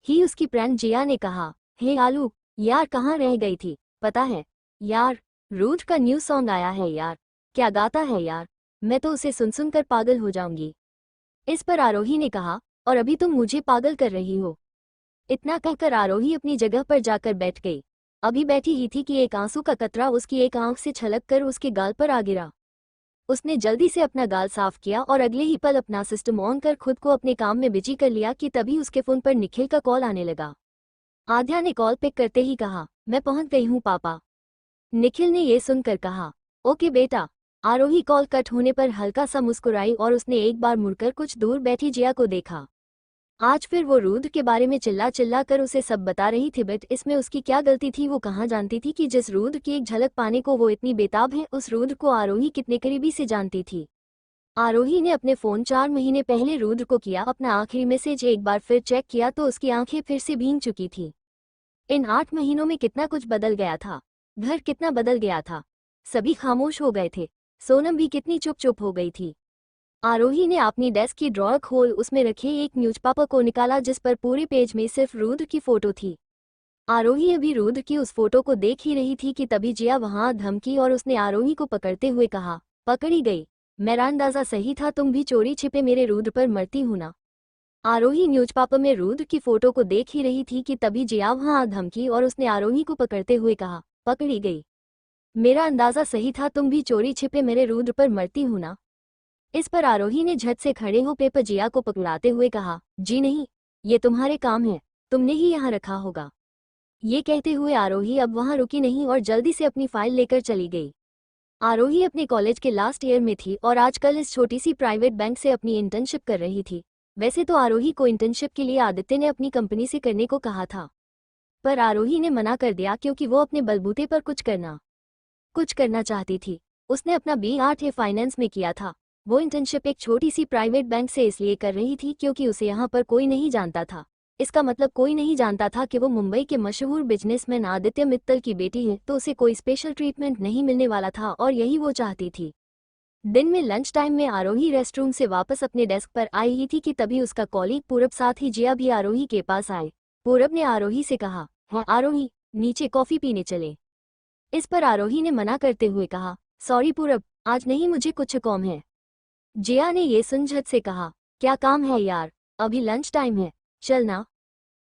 ही उसकी फ्रेंड जिया ने कहा, हे आलू, यार कहाँ रह गई थी? पता है यार, रुद्र का न्यू सॉन्ग आया है यार, क्या गाता है यार, मैं तो उसे सुन सुन कर पागल हो जाऊंगी। इस पर आरोही ने कहा, और अभी तुम मुझे पागल कर रही हो? इतना कहकर आरोही अपनी जगह पर जाकर बैठ गई। अभी बैठी ही थी कि एक आंसू का कतरा उसकी एक आंख से छलक कर उसके गाल पर आ गिरा। उसने जल्दी से अपना गाल साफ किया और अगले ही पल अपना सिस्टम ऑन कर खुद को अपने काम में बिजी कर लिया कि तभी उसके फोन पर निखिल का कॉल आने लगा। आध्या ने कॉल पिक करते ही कहा, मैं पहुंच गई हूं पापा। निखिल ने ये सुनकर कहा, ओके बेटा। आरोही कॉल कट होने पर हल्का सा मुस्कुराई और उसने एक बार मुड़कर कुछ दूर बैठी जिया को देखा। आज फिर वो रुद्र के बारे में चिल्ला चिल्ला कर उसे सब बता रही थी, बट इसमें उसकी क्या गलती थी? वो कहाँ जानती थी कि जिस रुद्र की एक झलक पाने को वो इतनी बेताब है, उस रुद्र को आरोही कितने करीबी से जानती थी। आरोही ने अपने फोन 4 महीने पहले रुद्र को किया, अपना आखिरी मैसेज एक बार फिर चेक किया तो उसकी आंखें फिर से भीग चुकी थी। इन 8 महीनों में कितना कुछ बदल गया था। घर कितना बदल गया था। सभी खामोश हो गए थे। सोनम भी कितनी चुप चुप हो गई थी। आरोही ने अपनी डेस्क की ड्रॉअर खोल उसमें रखे एक न्यूज़पेपर को निकाला जिस पर पूरे पेज में सिर्फ रुद्र की फोटो थी। आरोही अभी रुद्र की उस फोटो को देख ही रही थी कि तभी जिया वहां धमकी और उसने आरोही को पकड़ते हुए कहा, पकड़ी गई, मेरा अंदाजा सही था, तुम भी चोरी छिपे मेरे रुद्र पर मरती हूं ना। आरोही न्यूज़पेपर में रुद्र की फोटो को देख ही रही थी कि तभी जिया वहां धमकी और उसने आरोही को पकड़ते हुए कहा, पकड़ी गई, मेरा अंदाजा सही था, तुम भी चोरी छिपे मेरे रुद्र पर मरती हूं ना। इस पर आरोही ने झट से खड़े हो पेपर जिया को पकड़ाते हुए कहा, जी नहीं, ये तुम्हारे काम है, तुमने ही यहाँ रखा होगा। ये कहते हुए आरोही अब वहाँ रुकी नहीं और जल्दी से अपनी फाइल लेकर चली गई। आरोही अपने कॉलेज के लास्ट ईयर में थी और आजकल इस छोटी सी प्राइवेट बैंक से अपनी इंटर्नशिप कर रही थी। वैसे तो आरोही को इंटर्नशिप के लिए आदित्य ने अपनी कंपनी से करने को कहा था, पर आरोही ने मना कर दिया क्योंकि वो अपने बलबूते पर कुछ करना चाहती थी। उसने अपना BA फाइनेंस में किया था। वो इंटर्नशिप एक छोटी सी प्राइवेट बैंक से इसलिए कर रही थी क्योंकि उसे यहाँ पर कोई नहीं जानता था। इसका मतलब कोई नहीं जानता था कि वो मुंबई के मशहूर बिजनेसमैन आदित्य मित्तल की बेटी है, तो उसे कोई स्पेशल ट्रीटमेंट नहीं मिलने वाला था और यही वो चाहती थी। दिन में लंच टाइम में आरोही रेस्टरूम से वापस अपने डेस्क पर आई ही थी कि तभी उसका कॉलीग पूरब साथ ही जिया भी आरोही के पास आए। पूरब ने आरोही से कहा, हाँ आरोही, नीचे कॉफी पीने चले। इस पर आरोही ने मना करते हुए कहा, सॉरी पूरब, आज नहीं, मुझे कुछ काम है। जिया ने ये सुन झट से कहा, क्या काम है यार, अभी लंच टाइम है, चलना।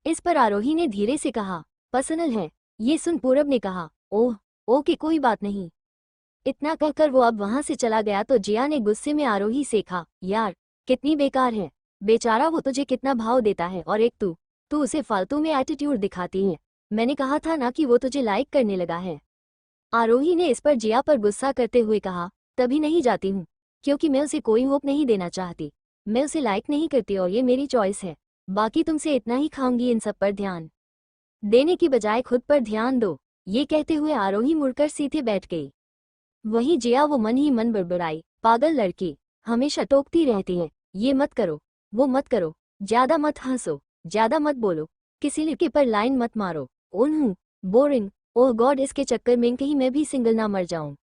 इस पर आरोही ने धीरे से कहा, पर्सनल है। ये सुन पूरब ने कहा, ओह ओके, कोई बात नहीं। इतना कहकर वो अब वहां से चला गया तो जिया ने गुस्से में आरोही से कहा, यार कितनी बेकार है। बेचारा वो तुझे कितना भाव देता है और एक तू उसे फालतू में एटीट्यूड दिखाती है। मैंने कहा था ना कि वो तुझे लाइक करने लगा है। आरोही ने इस पर जिया पर गुस्सा करते हुए कहा, तभी नहीं जाती हूँ क्योंकि मैं उसे कोई होप नहीं देना चाहती। मैं उसे लाइक नहीं करती और ये मेरी चॉइस है। बाकी तुमसे इतना ही खाऊंगी, इन सब पर ध्यान देने की बजाय खुद पर ध्यान दो। ये कहते हुए आरोही मुड़कर सीधे बैठ गई। वहीं जिया वो मन ही मन बड़बड़ाई, पागल लड़की, हमेशा टोकती रहती है, ये मत करो वो मत करो, ज्यादा मत हंसो, ज्यादा मत बोलो, किसी लड़के पर लाइन मत मारो, उन्हूं बोरिंग, ओह गॉड, इसके चक्कर में कहीं मैं भी सिंगल ना मर जाऊं।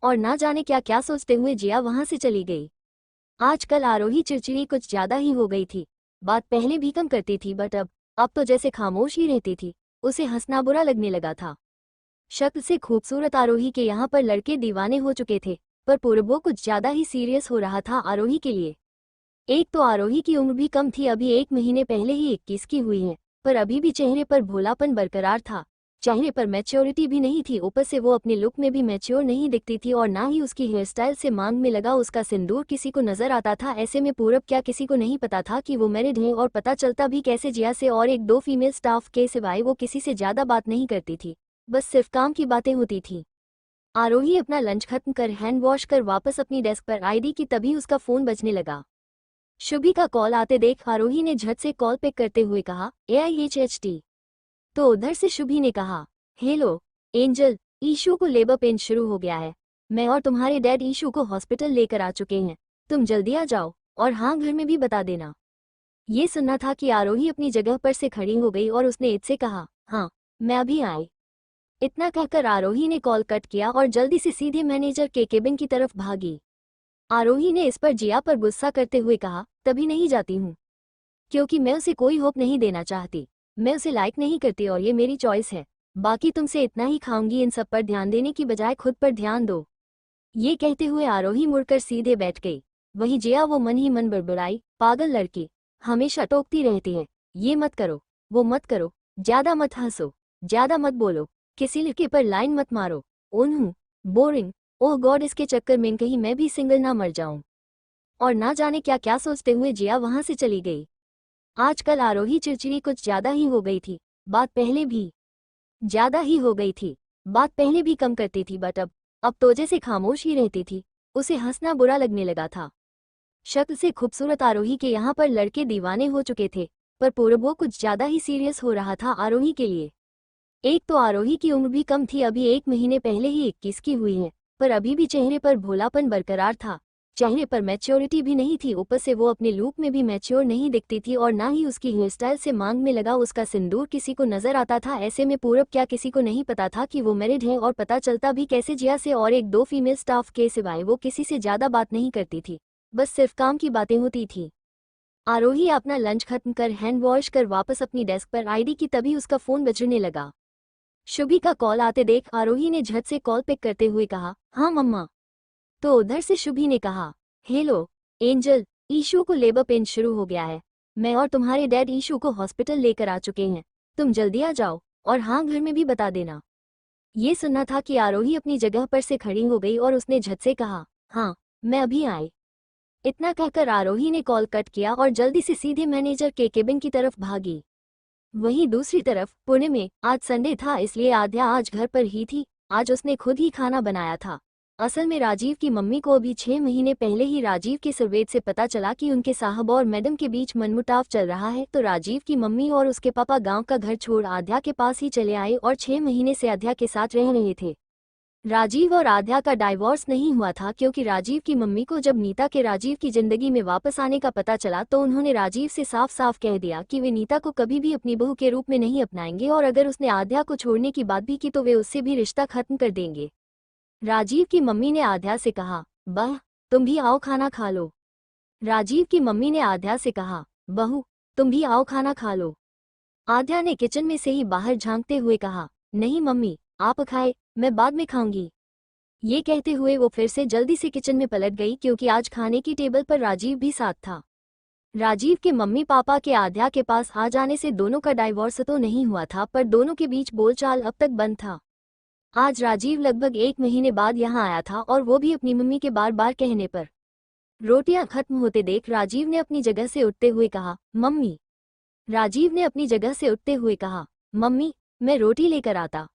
और ना जाने क्या क्या सोचते हुए जिया वहां से चली गई। आजकल आरोही चिड़चिड़ी कुछ ज्यादा ही हो गई थी। बात पहले भी कम करती थी बट अब तो जैसे खामोश ही रहती थी। उसे हंसना बुरा लगने लगा था। शक्ल से खूबसूरत आरोही के यहाँ पर लड़के दीवाने हो चुके थे, पर पूर्वो कुछ ज्यादा ही सीरियस हो रहा था आरोही के लिए। एक तो आरोही की उम्र भी कम थी, अभी 1 महीने पहले ही 21 की हुई है, पर अभी भी चेहरे पर भोलापन बरकरार था। चेहरे पर मैच्योरिटी भी नहीं थी, ऊपर से वो अपने लुक में भी मैच्योर नहीं दिखती थी और ना ही उसकी हेयर स्टाइल से मांग में लगा उसका सिंदूर किसी को नजर आता था। ऐसे में पूरब क्या किसी को नहीं पता था कि वो मैरिड है, और पता चलता भी कैसे जिया से और 1-2 फीमेल स्टाफ के सिवाय वो किसी से ज्यादा बात नहीं करती थी, बस सिर्फ काम की बातें होती थी। आरोही अपना लंच खत्म कर हैंड वॉश कर वापस अपनी डेस्क पर आईडी की, तभी उसका फोन बजने लगा। शुभी का कॉल आते देख आरोही ने झट से कॉल पिक करते हुए कहा, AIHHT। तो उधर से शुभी ने कहा, हेलो एंजल, ईशू को लेबर पेन शुरू हो गया है। मैं और तुम्हारे डैड ईशू को हॉस्पिटल लेकर आ चुके हैं। तुम जल्दी आ जाओ, और हाँ, घर में भी बता देना। ये सुनना था कि आरोही अपनी जगह पर से खड़ी हो गई और उसने इससे कहा, हाँ मैं अभी आई। इतना कहकर आरोही ने कॉल कट किया और जल्दी से सीधे मैनेजर के केबिन की तरफ भागी। आरोही ने इस पर जिया पर गुस्सा करते हुए कहा, तभी नहीं जाती हूँ क्योंकि मैं उसे कोई होप नहीं देना चाहती। मैं उसे लाइक नहीं करती और ये मेरी चॉइस है। बाकी तुमसे इतना ही खाऊंगी, इन सब पर ध्यान देने की बजाय खुद पर ध्यान दो। ये कहते हुए आरोही मुड़कर सीधे बैठ गई। वहीं जिया वो मन ही मन बड़बड़ाई, पागल लड़की, हमेशा टोकती रहती है, ये मत करो वो मत करो, ज्यादा मत हंसो, ज्यादा मत बोलो, किसी लड़के पर लाइन मत मारो, उन्हूं बोरिंग, ओह गॉड, इसके चक्कर में कहीं मैं भी सिंगल ना मर जाऊं। और ना जाने क्या क्या सोचते हुए जिया वहां से चली गई। आजकल आरोही चिड़चिड़ी कुछ ज्यादा ही हो गई थी। बात पहले भी ज्यादा ही हो गई थी। बात पहले भी कम करती थी बट अब तो जैसे खामोश ही रहती थी। उसे हंसना बुरा लगने लगा था। शक्ल से खूबसूरत आरोही के यहाँ पर लड़के दीवाने हो चुके थे, पर पूर्वो कुछ ज्यादा ही सीरियस हो रहा था आरोही के लिए। एक तो आरोही की उम्र भी कम थी, अभी 1 महीने पहले ही 21 की हुई है, पर अभी भी चेहरे पर भोलापन बरकरार था। चेहरे पर मैच्योरिटी भी नहीं थी, ऊपर से वो अपने लुक में भी मैच्योर नहीं दिखती थी और ना ही उसकी हेयर स्टाइल से मांग में लगा उसका सिंदूर किसी को नजर आता था। ऐसे में पूरब क्या किसी को नहीं पता था कि वो मैरिड है, और पता चलता भी कैसे जिया से और 1-2 फीमेल स्टाफ के सिवाय वो किसी से ज्यादा बात नहीं करती थी, बस सिर्फ काम की बातें होती थी। आरोही अपना लंच खत्म कर हैंड वॉश कर वापस अपनी डेस्क पर आईडी की, तभी उसका फोन बजने लगा। शुभी का कॉल आते देख आरोही ने झट से कॉल पिक करते हुए कहा, हाँ मम्मा। तो उधर से शुभी ने कहा, हेलो एंजल, ईशू को लेबर पेन शुरू हो गया है। मैं और तुम्हारे डैड ईशू को हॉस्पिटल लेकर आ चुके हैं। तुम जल्दी आ जाओ, और हाँ, घर में भी बता देना। ये सुनना था कि आरोही अपनी जगह पर से खड़ी हो गई और उसने झट से कहा, हाँ मैं अभी आई। इतना कहकर आरोही ने कॉल कट किया और जल्दी से सीधे मैनेजर के केबिन की तरफ भागी। वहीं दूसरी तरफ पुणे में आज संडे था, इसलिए आद्या आज घर पर ही थी। आज उसने खुद ही खाना बनाया था। असल में राजीव की मम्मी को अभी 6 महीने पहले ही राजीव के सर्वेद से पता चला कि उनके साहब और मैडम के बीच मनमुटाव चल रहा है, तो राजीव की मम्मी और उसके पापा गांव का घर छोड़ आद्या के पास ही चले आए और 6 महीने से आद्या के साथ रह रहे थे। राजीव और आद्या का डाइवोर्स नहीं हुआ था, क्योंकि राजीव की मम्मी को जब नीता के राजीव की जिंदगी में वापस आने का पता चला तो उन्होंने राजीव से साफ साफ कह दिया कि वे नीता को कभी भी अपनी बहू के रूप में नहीं अपनाएंगे, और अगर उसने आद्या को छोड़ने की बात भी की तो वे उससे भी रिश्ता खत्म कर देंगे। राजीव की मम्मी ने आद्या से कहा, बह तुम भी आओ खाना खा लो। राजीव की मम्मी ने आद्या से कहा, बहू तुम भी आओ खाना खा लो। आद्या ने किचन में से ही बाहर झांकते हुए कहा, नहीं मम्मी आप खाए, मैं बाद में खाऊंगी। ये कहते हुए वो फिर से जल्दी से किचन में पलट गई, क्योंकि आज खाने की टेबल पर राजीव भी साथ था। राजीव के मम्मी पापा के आद्या के पास आ जाने से दोनों का डाइवोर्स तो नहीं हुआ था, पर दोनों के बीच बोलचाल अब तक बंद था। आज राजीव लगभग 1 महीने बाद यहाँ आया था, और वो भी अपनी मम्मी के बार बार कहने पर। रोटियां खत्म होते देख राजीव ने अपनी जगह से उठते हुए कहा, मम्मी। राजीव ने अपनी जगह से उठते हुए कहा, मम्मी, मैं रोटी लेकर आता।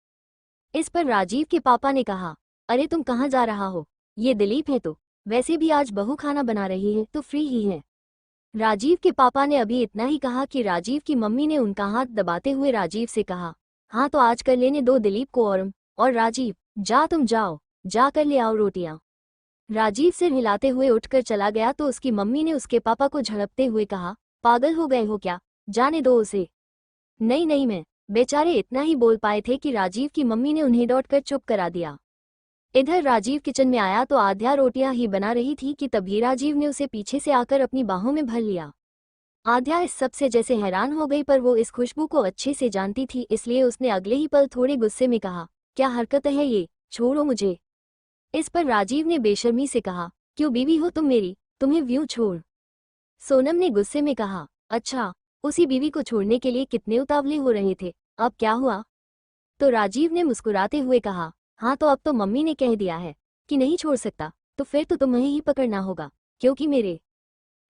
इस पर राजीव के पापा ने कहा, अरे तुम कहाँ जा रहा हो? ये दिलीप है तो वैसे भी आज बहू खाना बना रही है तो फ्री ही है। राजीव के पापा ने अभी इतना ही कहा कि राजीव की मम्मी ने उनका हाथ दबाते हुए राजीव से कहा, हाँ तो आज कर लेने दो दिलीप को और राजीव, जा तुम जाओ, जा कर ले आओ रोटियां। राजीव सिर हिलाते हुए उठकर चला गया तो उसकी मम्मी ने उसके पापा को झड़पते हुए कहा, पागल हो गए हो क्या? जाने दो उसे। नहीं नहीं, मैं। बेचारे इतना ही बोल पाए थे कि राजीव की मम्मी ने उन्हें डॉट चुप करा दिया। इधर राजीव किचन में आया तो आध्या रोटियां ही बना रही थी कि तभी राजीव ने उसे पीछे से आकर अपनी बाहों में भर लिया। आध्या इस सब से जैसे हैरान हो गई, पर वो इस खुशबू को अच्छे से जानती थी, इसलिए उसने अगले ही पल थोड़े गुस्से में कहा, क्या हरकत है ये, छोड़ो मुझे। इस पर राजीव ने बेशर्मी से कहा, क्यों बीवी हो तुम मेरी, तुम्हें व्यूं छोड़। सोनम ने गुस्से में कहा, अच्छा, उसी बीवी को छोड़ने के लिए कितने उतावले हो रहे थे, अब क्या हुआ? तो राजीव ने मुस्कुराते हुए कहा, हाँ तो अब तो मम्मी ने कह दिया है कि नहीं छोड़ सकता, तो फिर तो तुम्हें ही पकड़ना होगा, क्योंकि मेरे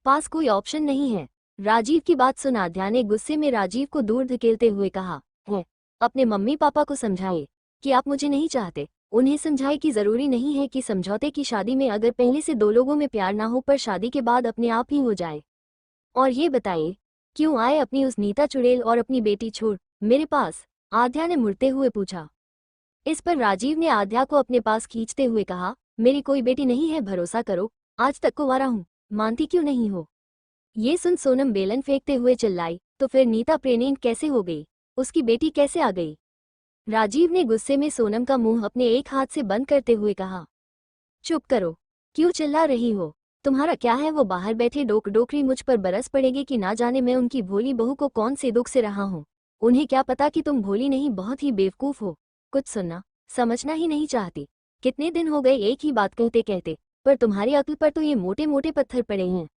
पास कोई ऑप्शन नहीं है। राजीव की बात सुन आध्या ने गुस्से में राजीव को दूर धकेलते हुए कहा, है, अपने मम्मी पापा को समझाए कि आप मुझे नहीं चाहते। उन्हें समझाए कि जरूरी नहीं है कि समझौते की शादी में अगर पहले से दो लोगों में प्यार ना हो पर शादी के बाद अपने आप ही हो जाए। और ये बताइए, क्यों आए अपनी उस नीता चुड़ैल और अपनी बेटी छोड़ मेरे पास? आध्या ने मुड़ते हुए पूछा। इस पर राजीव ने आध्या को अपने पास खींचते हुए कहा, मेरी कोई बेटी नहीं है, भरोसा करो, आज तक कुंवारा हूँ, मानती क्यों नहीं हो? ये सुन सोनम बेलन फेंकते हुए चिल्लाई, तो फिर नीता प्रेग्नेंट कैसे हो गई, उसकी बेटी कैसे आ गई? राजीव ने गुस्से में सोनम का मुंह अपने एक हाथ से बंद करते हुए कहा, चुप करो, क्यों चिल्ला रही हो? तुम्हारा क्या है, वो बाहर बैठे डोकरी मुझ पर बरस पड़ेगी कि ना जाने मैं उनकी भोली बहू को कौन से दुख से रहा हूँ। उन्हें क्या पता कि तुम भोली नहीं, बहुत ही बेवकूफ हो, कुछ सुनना समझना ही नहीं चाहती। कितने दिन हो गए एक ही बात कहते कहते, पर तुम्हारी अक्ल पर तो ये मोटे मोटे पत्थर पड़े हैं।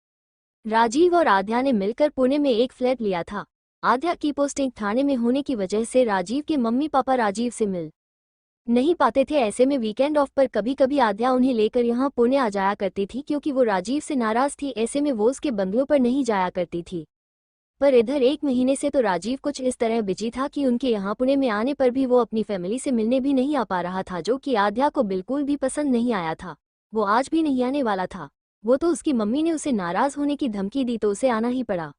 राजीव और आध्या ने मिलकर पुणे में एक फ्लैट लिया था। आध्या की पोस्टिंग थाने में होने की वजह से राजीव के मम्मी पापा राजीव से मिल नहीं पाते थे। ऐसे में वीकेंड ऑफ पर कभी कभी आध्या उन्हें लेकर यहाँ पुणे आ जाया करती थी, क्योंकि वो राजीव से नाराज थी। ऐसे में वो उसके बंगलों पर नहीं जाया करती थी। पर इधर एक महीने से तो राजीव कुछ इस तरह बिजी था कि उनके यहाँ पुणे में आने पर भी वो अपनी फैमिली से मिलने भी नहीं आ पा रहा था, जो कि आध्या को बिल्कुल भी पसंद नहीं आया था। वो आज भी नहीं आने वाला था। वो तो उसकी मम्मी ने उसे नाराज होने की धमकी दी तो उसे आना ही पड़ा।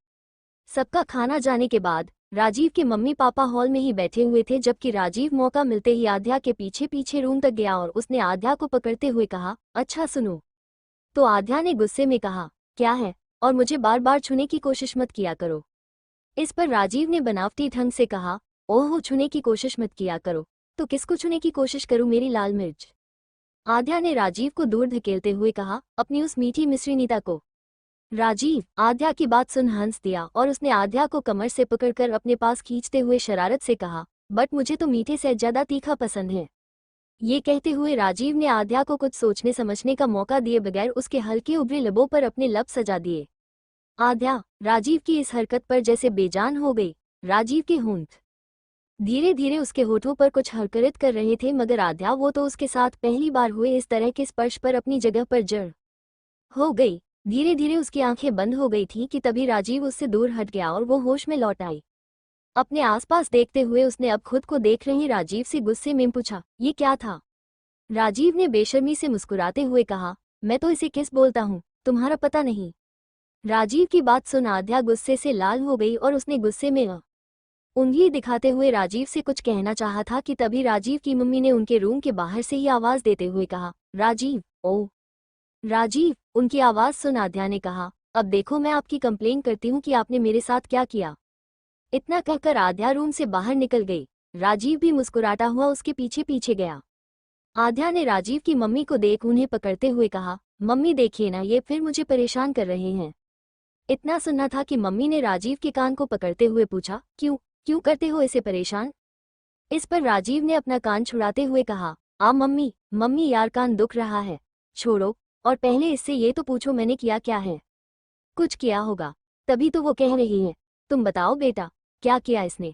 सबका खाना जाने के बाद राजीव के मम्मी पापा हॉल में ही बैठे हुए थे, जबकि राजीव मौका मिलते ही आध्या के पीछे पीछे रूम तक गया और उसने आध्या को पकड़ते हुए कहा, अच्छा सुनो। तो आध्या ने गुस्से में कहा, क्या है, और मुझे बार बार छूने की कोशिश मत किया करो। इस पर राजीव ने बनावटी ढंग से कहा, ओह छूने की कोशिश मत किया करो, तो किसको छूने की कोशिश करूं, मेरी लाल मिर्च? आध्या ने राजीव को दूर धकेलते हुए कहा, अपनी उस मीठी मिश्री नीता को। राजीव आध्या की बात सुन हंस दिया और उसने आध्या को कमर से पकड़कर अपने पास खींचते हुए शरारत से कहा, बट मुझे तो मीठे से ज्यादा तीखा पसंद है। ये कहते हुए राजीव ने आध्या को कुछ सोचने समझने का मौका दिए बगैर उसके हल्के उभरे लबों पर अपने लब सजा दिए। आध्या राजीव की इस हरकत पर जैसे बेजान हो गई। राजीव के होंठ धीरे धीरे उसके होठों पर कुछ हरकत कर रहे थे, मगर आध्या वो तो उसके साथ पहली बार हुए इस तरह के स्पर्श पर अपनी जगह पर जड़ हो गई। धीरे धीरे उसकी आंखें बंद हो गई थीं कि तभी राजीव उससे दूर हट गया और वो होश में लौट आई। अपने आसपास देखते हुए उसने अब खुद को देख रहे राजीव से गुस्से में पूछा, ये क्या था? राजीव ने बेशर्मी से मुस्कुराते हुए कहा, मैं तो इसे किस बोलता हूँ, तुम्हारा पता नहीं। राजीव की बात सुन आध्या गुस्से से लाल हो गई और उसने गुस्से में उंगली दिखाते हुए राजीव से कुछ कहना चाहा था कि तभी राजीव की मम्मी ने उनके रूम के बाहर से ही आवाज देते हुए कहा, राजीव। ओ राजीव। उनकी आवाज सुन आध्या ने कहा, अब देखो मैं आपकी कंप्लेन करती हूँ कि आपने मेरे साथ क्या किया। इतना कहकर आध्या रूम से बाहर निकल गई। राजीव भी मुस्कुराता हुआ उसके पीछे पीछे गया। आध्या ने राजीव की मम्मी को देख उन्हें पकड़ते हुए कहा, मम्मी देखिए ना, ये फिर मुझे परेशान कर रहे हैं। इतना सुनना था कि मम्मी ने राजीव के कान को पकड़ते हुए पूछा, क्यों क्यों करते हो इसे परेशान? इस पर राजीव ने अपना कान छुड़ाते हुए कहा, आ मम्मी मम्मी यार कान दुख रहा है, छोड़ो, और पहले इससे ये तो पूछो मैंने किया क्या है? कुछ किया होगा, तभी तो वो कह रही है। तुम बताओ बेटा, क्या किया इसने?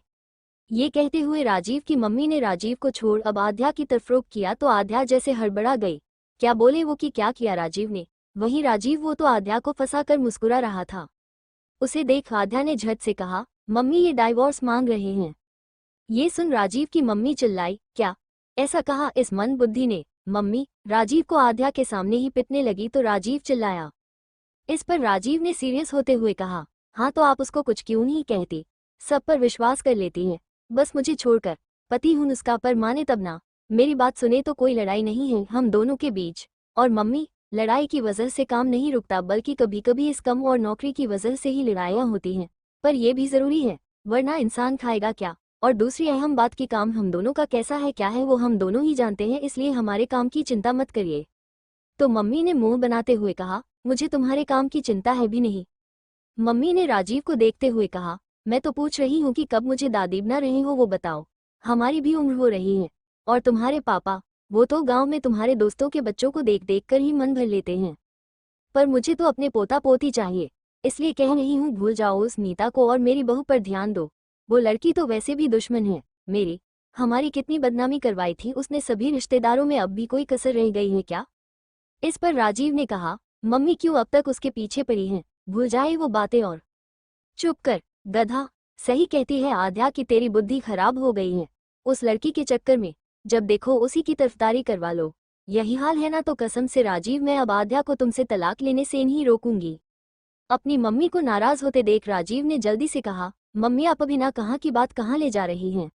ये कहते हुए राजीव की मम्मी ने राजीव को छोड़ अब आध्या की तरफ रुख किया तो आध्या जैसे हड़बड़ा गई। क्या बोले वो कि क्या किया राजीव ने? वहीं राजीव वो तो आद्या को फंसाकर मुस्कुरा रहा था। उसे देख आद्या ने झट से कहा, मम्मी ये डाइवोर्स मांग रहे हैं। ये सुन राजीव की मम्मी चिल्लाई, क्या? ऐसा कहा इस मंद बुद्धि ने? मम्मी राजीव को आद्या के सामने ही पिटने लगी तो राजीव चिल्लाया। इस पर राजीव ने सीरियस होते हुए कहा, हाँ तो आप उसको कुछ क्यों नहीं कहती? सब पर विश्वास कर लेती हैं। बस मुझे छोड़कर। पति हूं उसका, पर माने तब ना। मेरी बात सुने तो कोई लड़ाई नहीं है हम दोनों के बीच। और मम्मी लड़ाई की वजह से काम नहीं रुकता, बल्कि कभी कभी इस कम और नौकरी की वजह से ही लड़ाइयाँ होती हैं। पर यह भी जरूरी है, वरना इंसान खाएगा क्या? और दूसरी अहम बात कि काम हम दोनों का कैसा है क्या है वो हम दोनों ही जानते हैं, इसलिए हमारे काम की चिंता मत करिए। तो मम्मी ने मुंह बनाते हुए कहा, मुझे तुम्हारे काम की चिंता है भी नहीं। मम्मी ने राजीव को देखते हुए कहा, मैं तो पूछ रही हूँ कि कब मुझे दादी बना रहे हो वो बताओ। हमारी भी उम्र हो रही है। और तुम्हारे पापा, वो तो गांव में तुम्हारे दोस्तों के बच्चों को देख देख कर ही मन भर लेते हैं। पर मुझे तो अपने पोता पोती चाहिए, इसलिए कह रही हूँ भूल जाओ उस नीता को और मेरी बहू पर ध्यान दो। वो लड़की तो वैसे भी दुश्मन है मेरी। हमारी कितनी बदनामी करवाई थी उसने, सभी रिश्तेदारों में अब भी कोई कसर रह गई है क्या? इस पर राजीव ने कहा, मम्मी क्यों अब तक उसके पीछे पड़ी हैं? भूल जाए वो बातें और। चुप कर गधा। सही कहती है आद्या कि तेरी बुद्धि खराब हो गई है। उस लड़की के चक्कर में जब देखो उसी की तरफदारी करवा लो। यही हाल है ना तो कसम से राजीव मैं अब आद्या को तुमसे तलाक लेने से नहीं रोकूंगी। अपनी मम्मी को नाराज होते देख राजीव ने जल्दी से कहा, मम्मी आप अभी ना कहाँ की बात कहाँ ले जा रही हैं?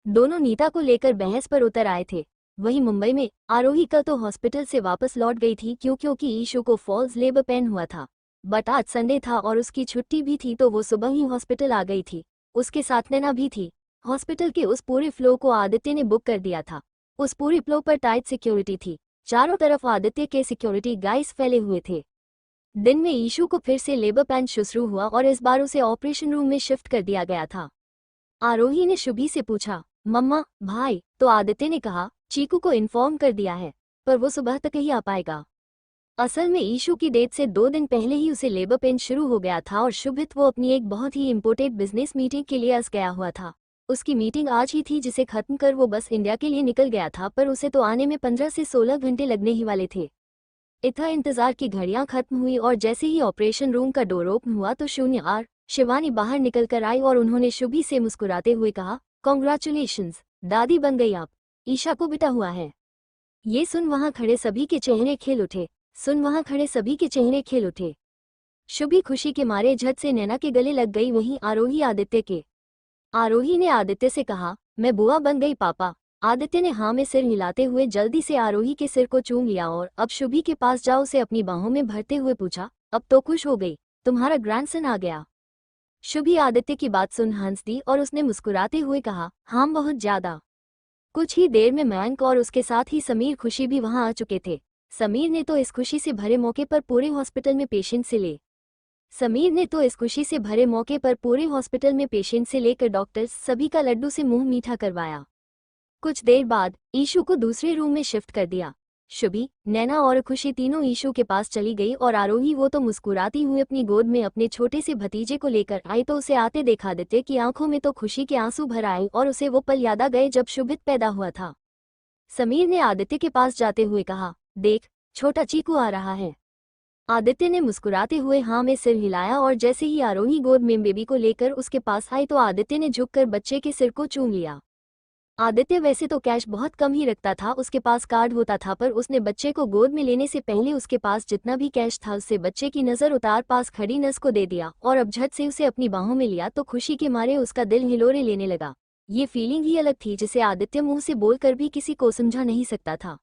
दोनों नीता को लेकर बहस पर उतर आए थे। वहीं मुंबई में आरोही कल तो हॉस्पिटल से वापस लौट गई थी क्योंकि ईशू को फॉल्स लेबर पेन हुआ था। बट आज संडे था और उसकी छुट्टी भी थी तो वो सुबह ही हॉस्पिटल आ गई थी। उसके साथ नैना भी थी। हॉस्पिटल के उस पूरे फ्लो को आदित्य ने बुक कर दिया था। उस पूरी फ्लो पर टाइट सिक्योरिटी थी। चारों तरफ आदित्य के सिक्योरिटी गाइस फैले हुए थे। दिन में ईशू को फिर से लेबर पेन शुरू हुआ और इस बार उसे ऑपरेशन रूम में शिफ्ट कर दिया गया था। आरोही ने शुभी से पूछा, मम्मा भाई? तो आदित्य ने कहा, चीकू को इन्फॉर्म कर दिया है, पर वो सुबह तक ही आ पाएगा। असल में ईशू की डेट से 2 दिन पहले ही उसे लेबर पेन शुरू हो गया था और शुभित वो अपनी एक बहुत ही इम्पोर्टेंट बिजनेस मीटिंग के लिए अस गया हुआ था। उसकी मीटिंग आज ही थी जिसे खत्म कर वो बस इंडिया के लिए निकल गया था, पर उसे तो आने में 15 से 16 घंटे लगने ही वाले थे। इतना इंतजार की घड़ियां खत्म हुई और जैसे ही ऑपरेशन रूम का डोर ओपन हुआ तो शिवानी बाहर निकल कर आई और उन्होंने शुभी से मुस्कुराते हुए कहा, कॉन्ग्रेचुलेशंस दादी बन गई आप। ईशा को बिटा हुआ है। ये सुन वहां खड़े सभी के चेहरे खिल उठे। शुभी खुशी के मारे झट से नैना के गले लग गई, वहीं आरोही आदित्य के। आरोही ने आदित्य से कहा, मैं बुआ बन गई पापा। आदित्य ने हाँ में सिर हिलाते हुए जल्दी से आरोही के सिर को चूम लिया और अब शुभी के पास जाओ उसे अपनी बाहों में भरते हुए पूछा, अब तो खुश हो गई, तुम्हारा ग्रैंडसन आ गया? शुभी आदित्य की बात सुन हंस दी और उसने मुस्कुराते हुए कहा, हाँ बहुत ज्यादा। कुछ ही देर में मयंक और उसके साथ ही समीर खुशी भी वहां आ चुके थे। समीर ने तो इस खुशी से भरे मौके पर पूरे हॉस्पिटल में पेशेंट से लेकर डॉक्टर्स सभी का लड्डू से मुंह मीठा करवाया। कुछ देर बाद ईशू को दूसरे रूम में शिफ्ट कर दिया। शुभी, नैना और खुशी तीनों ईशू के पास चली गई और आरोही वो तो मुस्कुराती हुई अपनी गोद में अपने छोटे से भतीजे को लेकर आई तो उसे आते देखा आदित्य की आंखों में तो खुशी के आंसू भर आए और उसे वो पल याद आ गए जब शुभित पैदा हुआ था। समीर ने आदित्य के पास जाते हुए कहा, देख छोटा चीकू आ रहा है। आदित्य ने मुस्कुराते हुए हाँ में सिर हिलाया और जैसे ही आरोही गोद में बेबी को लेकर उसके पास आई तो आदित्य ने झुककर बच्चे के सिर को चूम लिया। आदित्य वैसे तो कैश बहुत कम ही रखता था, उसके पास कार्ड होता था, पर उसने बच्चे को गोद में लेने से पहले उसके पास जितना भी कैश था उससे बच्चे की नज़र उतार पास खड़ी नस को दे दिया और अब झट से उसे अपनी बाहों में लिया तो खुशी के मारे उसका दिल हिलोरे लेने लगा। ये फीलिंग ही अलग थी जिसे आदित्य मुंह से बोलकर भी किसी को समझा नहीं सकता था।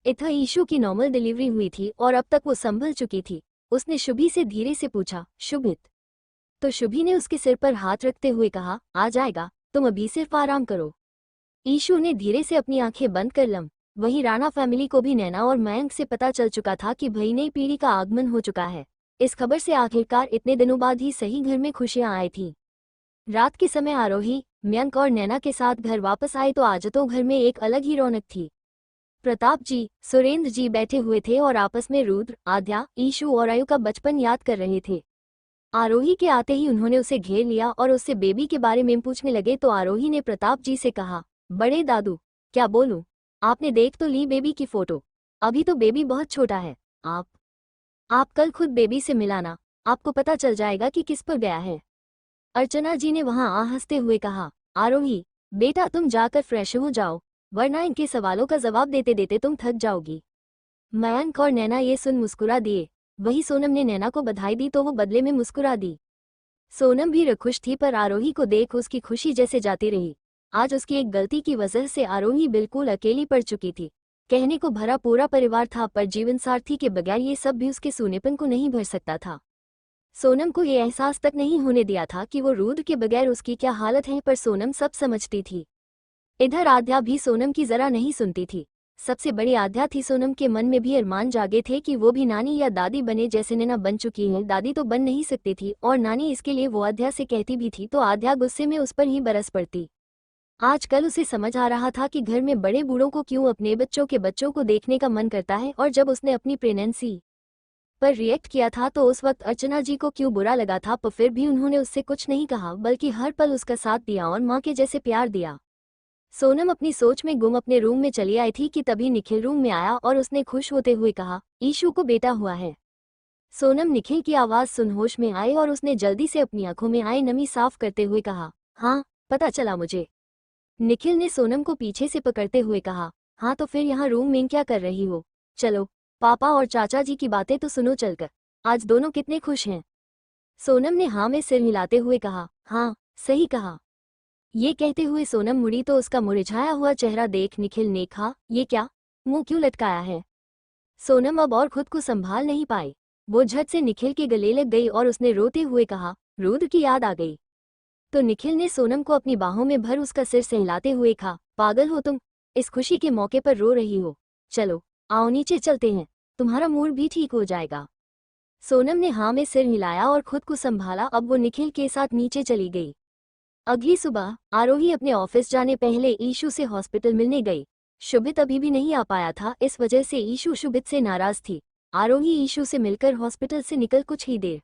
इतना ईशू की नॉर्मल डिलीवरी हुई थी और अब तक वो संभल चुकी थी। उसने शुभी से धीरे से पूछा, शुभित? तो शुभी ने उसके सिर पर हाथ रखते हुए कहा, आ जाएगा, तुम अभी सिर्फ आराम करो। ईशू ने धीरे से अपनी आंखें बंद कर लम। वहीं राणा फैमिली को भी नैना और मयंक से पता चल चुका था कि भई नई पीढ़ी का आगमन हो चुका है। इस खबर से आखिरकार इतने दिनों बाद ही सही घर में खुशियां आई थी। रात के समय आरोही, मयंक और नैना के साथ घर वापस आए तो आज तो घर में एक अलग ही रौनक थी। प्रताप जी, सुरेंद्र जी बैठे हुए थे और आपस में रुद्र, आद्या, ईशू और आयु का बचपन याद कर रहे थे। आरोही के आते ही उन्होंने उसे घेर लिया और उससे बेबी के बारे में पूछने लगे तो आरोही ने प्रताप जी से कहा, बड़े दादू, क्या बोलूं? आपने देख तो ली बेबी की फोटो? अभी तो बेबी बहुत छोटा है। आप आप कल खुद बेबी से मिलाना, आपको पता चल जाएगा कि किस पर गया है। अर्चना जी ने वहां हंसते हुए कहा। आरोही, बेटा तुम जाकर फ्रेश हो जाओ, वरना इनके सवालों का जवाब देते देते तुम थक जाओगी। मयंक और नैना ये सुन मुस्कुरा दिए। वही सोनम ने नैना को बधाई दी तो वो बदले में मुस्कुरा दी। सोनम भी खुश थी पर आरोही को देख उसकी खुशी जैसे जाती रही। आज उसकी एक गलती की वजह से आरोही बिल्कुल अकेली पड़ चुकी थी। कहने को भरा पूरा परिवार था पर जीवनसाथी के बगैर ये सब भी उसके सूनेपन को नहीं भर सकता था। सोनम को ये एहसास तक नहीं होने दिया था कि वो रुद्र के बगैर उसकी क्या हालत है, पर सोनम सब समझती थी। इधर आद्या भी सोनम की जरा नहीं सुनती थी। सबसे बड़ी आद्या थी। सोनम के मन में भी अरमान जागे थे कि वो भी नानी या दादी बने, जैसे नैना बन चुकी है। दादी तो बन नहीं सकती थी और नानी इसके लिए वो आद्या से कहती भी थी तो आद्या गुस्से में उस पर ही बरस पड़ती। आजकल उसे समझ आ रहा था कि घर में बड़े बूढ़ों को क्यों अपने बच्चों के बच्चों को देखने का मन करता है, और जब उसने अपनी प्रेगनेंसी पर रिएक्ट किया था तो उस वक्त अर्चना जी को क्यों बुरा लगा था, पर फिर भी उन्होंने उससे कुछ नहीं कहा बल्कि हर पल उसका साथ दिया और माँ के जैसे प्यार दिया। सोनम अपनी सोच में गुम अपने रूम में चली आई थी कि तभी निखिल रूम में आया और उसने खुश होते हुए कहा, ईशू को बेटा हुआ है। सोनम निखिल की आवाज सुन होश में आई और उसने जल्दी से अपनी आंखों में आई नमी साफ करते हुए कहा, हाँ पता चला मुझे। निखिल ने सोनम को पीछे से पकड़ते हुए कहा, हाँ तो फिर यहाँ रूम में क्या कर रही हो? चलो पापा और चाचा जी की बातें तो सुनो चलकर, आज दोनों कितने खुश हैं। सोनम ने हाँ में सिर हिलाते हुए कहा, हाँ सही कहा। ये कहते हुए सोनम मुड़ी तो उसका मुरझाया हुआ चेहरा देख निखिल ने कहा, ये क्या, मुंह क्यों लटकाया है? सोनम अब और खुद को संभाल नहीं पाई। वो झट से निखिल के गले लग गई और उसने रोते हुए कहा, रुद्र की याद आ गई। तो निखिल ने सोनम को अपनी बाहों में भर उसका सिर सहलाते हुए कहा, पागल हो तुम, इस खुशी के मौके पर रो रही हो? चलो आओ नीचे चलते हैं, तुम्हारा मूड भी ठीक हो जाएगा। सोनम ने हाँ में सिर हिलाया और खुद को संभाला। अब वो निखिल के साथ नीचे चली गई। अगली सुबह आरोही अपने ऑफिस जाने पहले ईशू से हॉस्पिटल मिलने गई। शुभित अभी भी नहीं आ पाया था, इस वजह से ईशू शुभित से नाराज थी। आरोही ईशू से मिलकर हॉस्पिटल से निकल कुछ ही देर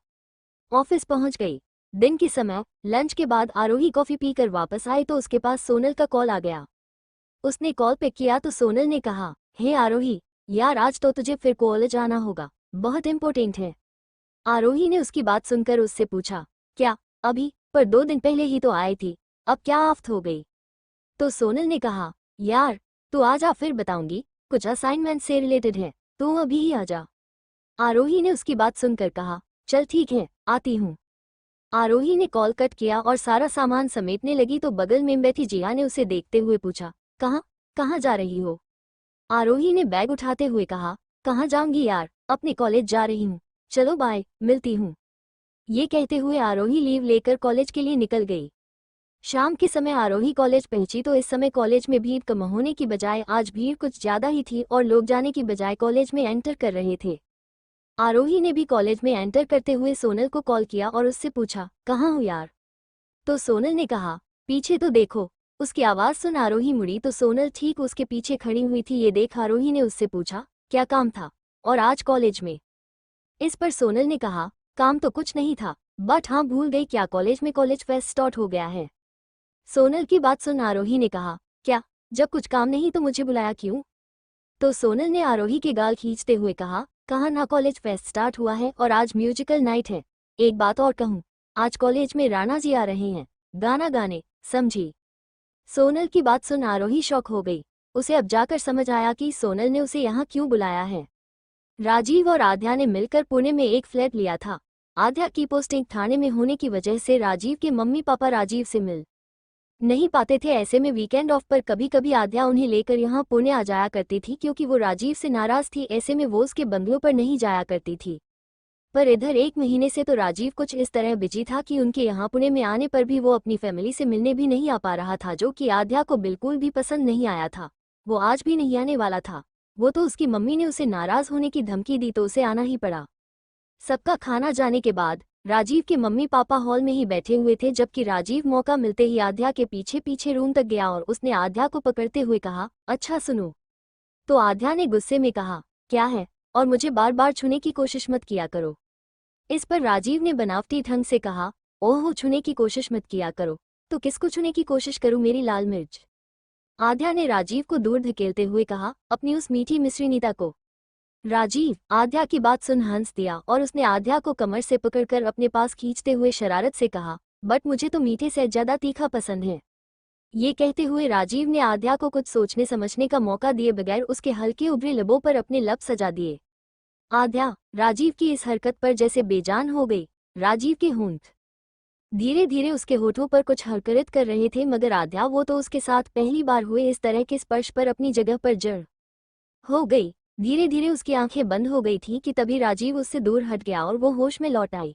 ऑफिस पहुंच गई। दिन के समय लंच के बाद आरोही कॉफी पीकर वापस आई तो उसके पास सोनल का कॉल आ गया। उसने कॉल पिक किया तो सोनल ने कहा, हे आरोही, यार आज तो तुझे फिर कॉलेज आना होगा, बहुत इम्पोर्टेंट है। आरोही ने उसकी बात सुनकर उससे पूछा, क्या अभी? पर 2 दिन पहले ही तो आई थी, अब क्या आफत हो गई? तो सोनल ने कहा, यार तू आ जा फिर बताऊंगी, कुछ असाइनमेंट से रिलेटेड है, तू अभी ही आ जा। आरोही ने उसकी बात सुनकर कहा, चल ठीक है आती हूँ। आरोही ने कॉल कट किया और सारा सामान समेटने लगी तो बगल में बैठी जिया ने उसे देखते हुए पूछा, कहाँ कहाँ जा रही हो? आरोही ने बैग उठाते हुए कहा, कहाँ जाऊंगी यार, अपने कॉलेज जा रही हूँ, चलो बाय, मिलती हूँ। ये कहते हुए आरोही लीव लेकर कॉलेज के लिए निकल गई। शाम के समय आरोही कॉलेज पहुंची तो इस समय कॉलेज में भीड़ कम होने की बजाय आज भीड़ कुछ ज्यादा ही थी और लोग जाने की बजाय कॉलेज में एंटर कर रहे थे। आरोही ने भी कॉलेज में एंटर करते हुए सोनल को कॉल किया और उससे पूछा, कहाँ हो यार? तो सोनल ने कहा, पीछे तो देखो। उसकी आवाज सुन आरोही मुड़ी तो सोनल ठीक उसके पीछे खड़ी हुई थी। ये देख आरोही ने उससे पूछा, क्या काम था और आज कॉलेज में? इस पर सोनल ने कहा, काम तो कुछ नहीं था, बट हाँ भूल गई क्या, कॉलेज में कॉलेज फेस्ट स्टार्ट हो गया है। सोनल की बात सुन आरोही ने कहा, क्या, जब कुछ काम नहीं तो मुझे बुलाया क्यों? तो सोनल ने आरोही के गाल खींचते हुए कहा, कहा ना कॉलेज फेस्ट स्टार्ट हुआ है और आज म्यूजिकल नाइट है। एक बात और कहूँ, आज कॉलेज में राणा जी आ रहे हैं गाना गाने, समझी? सोनल की बात सुन आरोही शॉक हो गई। उसे अब जाकर समझ आया कि सोनल ने उसे यहाँ क्यों बुलाया है। राजीव और आद्या ने मिलकर पुणे में एक फ्लैट लिया था। आद्या की पोस्टिंग थाने में होने की वजह से राजीव के मम्मी पापा राजीव से मिल नहीं पाते थे। ऐसे में वीकेंड ऑफ पर कभी कभी आद्या उन्हें लेकर यहाँ पुणे आ जाया करती थी, क्योंकि वो राजीव से नाराज थी। ऐसे में वो उसके बंगलों पर नहीं जाया करती थी। पर इधर 1 महीने से तो राजीव कुछ इस तरह बिजी था कि उनके यहाँ पुणे में आने पर भी वो अपनी फैमिली से मिलने भी नहीं आ पा रहा था, जो कि आद्या को बिल्कुल भी पसंद नहीं आया था। वो आज भी नहीं आने वाला था। वो तो उसकी मम्मी ने उसे नाराज होने की धमकी दी तो उसे आना ही पड़ा। सबका खाना जाने के बाद राजीव के मम्मी पापा हॉल में ही बैठे हुए थे, जबकि राजीव मौका मिलते ही आद्या के पीछे पीछे रूम तक गया और उसने आद्या को पकड़ते हुए कहा, अच्छा सुनो। तो आद्या ने गुस्से में कहा, क्या है, और मुझे बार बार छूने की कोशिश मत किया करो। इस पर राजीव ने बनावटी ढंग से कहा, ओह छूने की कोशिश मत किया करो तो किसको छूने की कोशिश करूं, मेरी लाल मिर्च? आद्या ने राजीव को दूर धकेलते हुए कहा, अपनी उस मीठी मिश्री नीता को। राजीव आद्या की बात सुन हंस दिया और उसने आद्या को कमर से पकड़कर अपने पास खींचते हुए शरारत से कहा, बट मुझे तो मीठे से ज्यादा तीखा पसंद है। ये कहते हुए राजीव ने आद्या को कुछ सोचने समझने का मौका दिए बगैर उसके हल्के उभरे लबों पर अपने लब सजा दिए। आद्या राजीव की इस हरकत पर जैसे बेजान हो गई। राजीव के होंठ धीरे धीरे उसके होठों पर कुछ हरकत कर रहे थे, मगर आद्या वो तो उसके साथ पहली बार हुए इस तरह के स्पर्श पर अपनी जगह पर जड़ हो गई। धीरे धीरे उसकी आंखें बंद हो गई थी कि तभी राजीव उससे दूर हट गया और वो होश में लौट आई।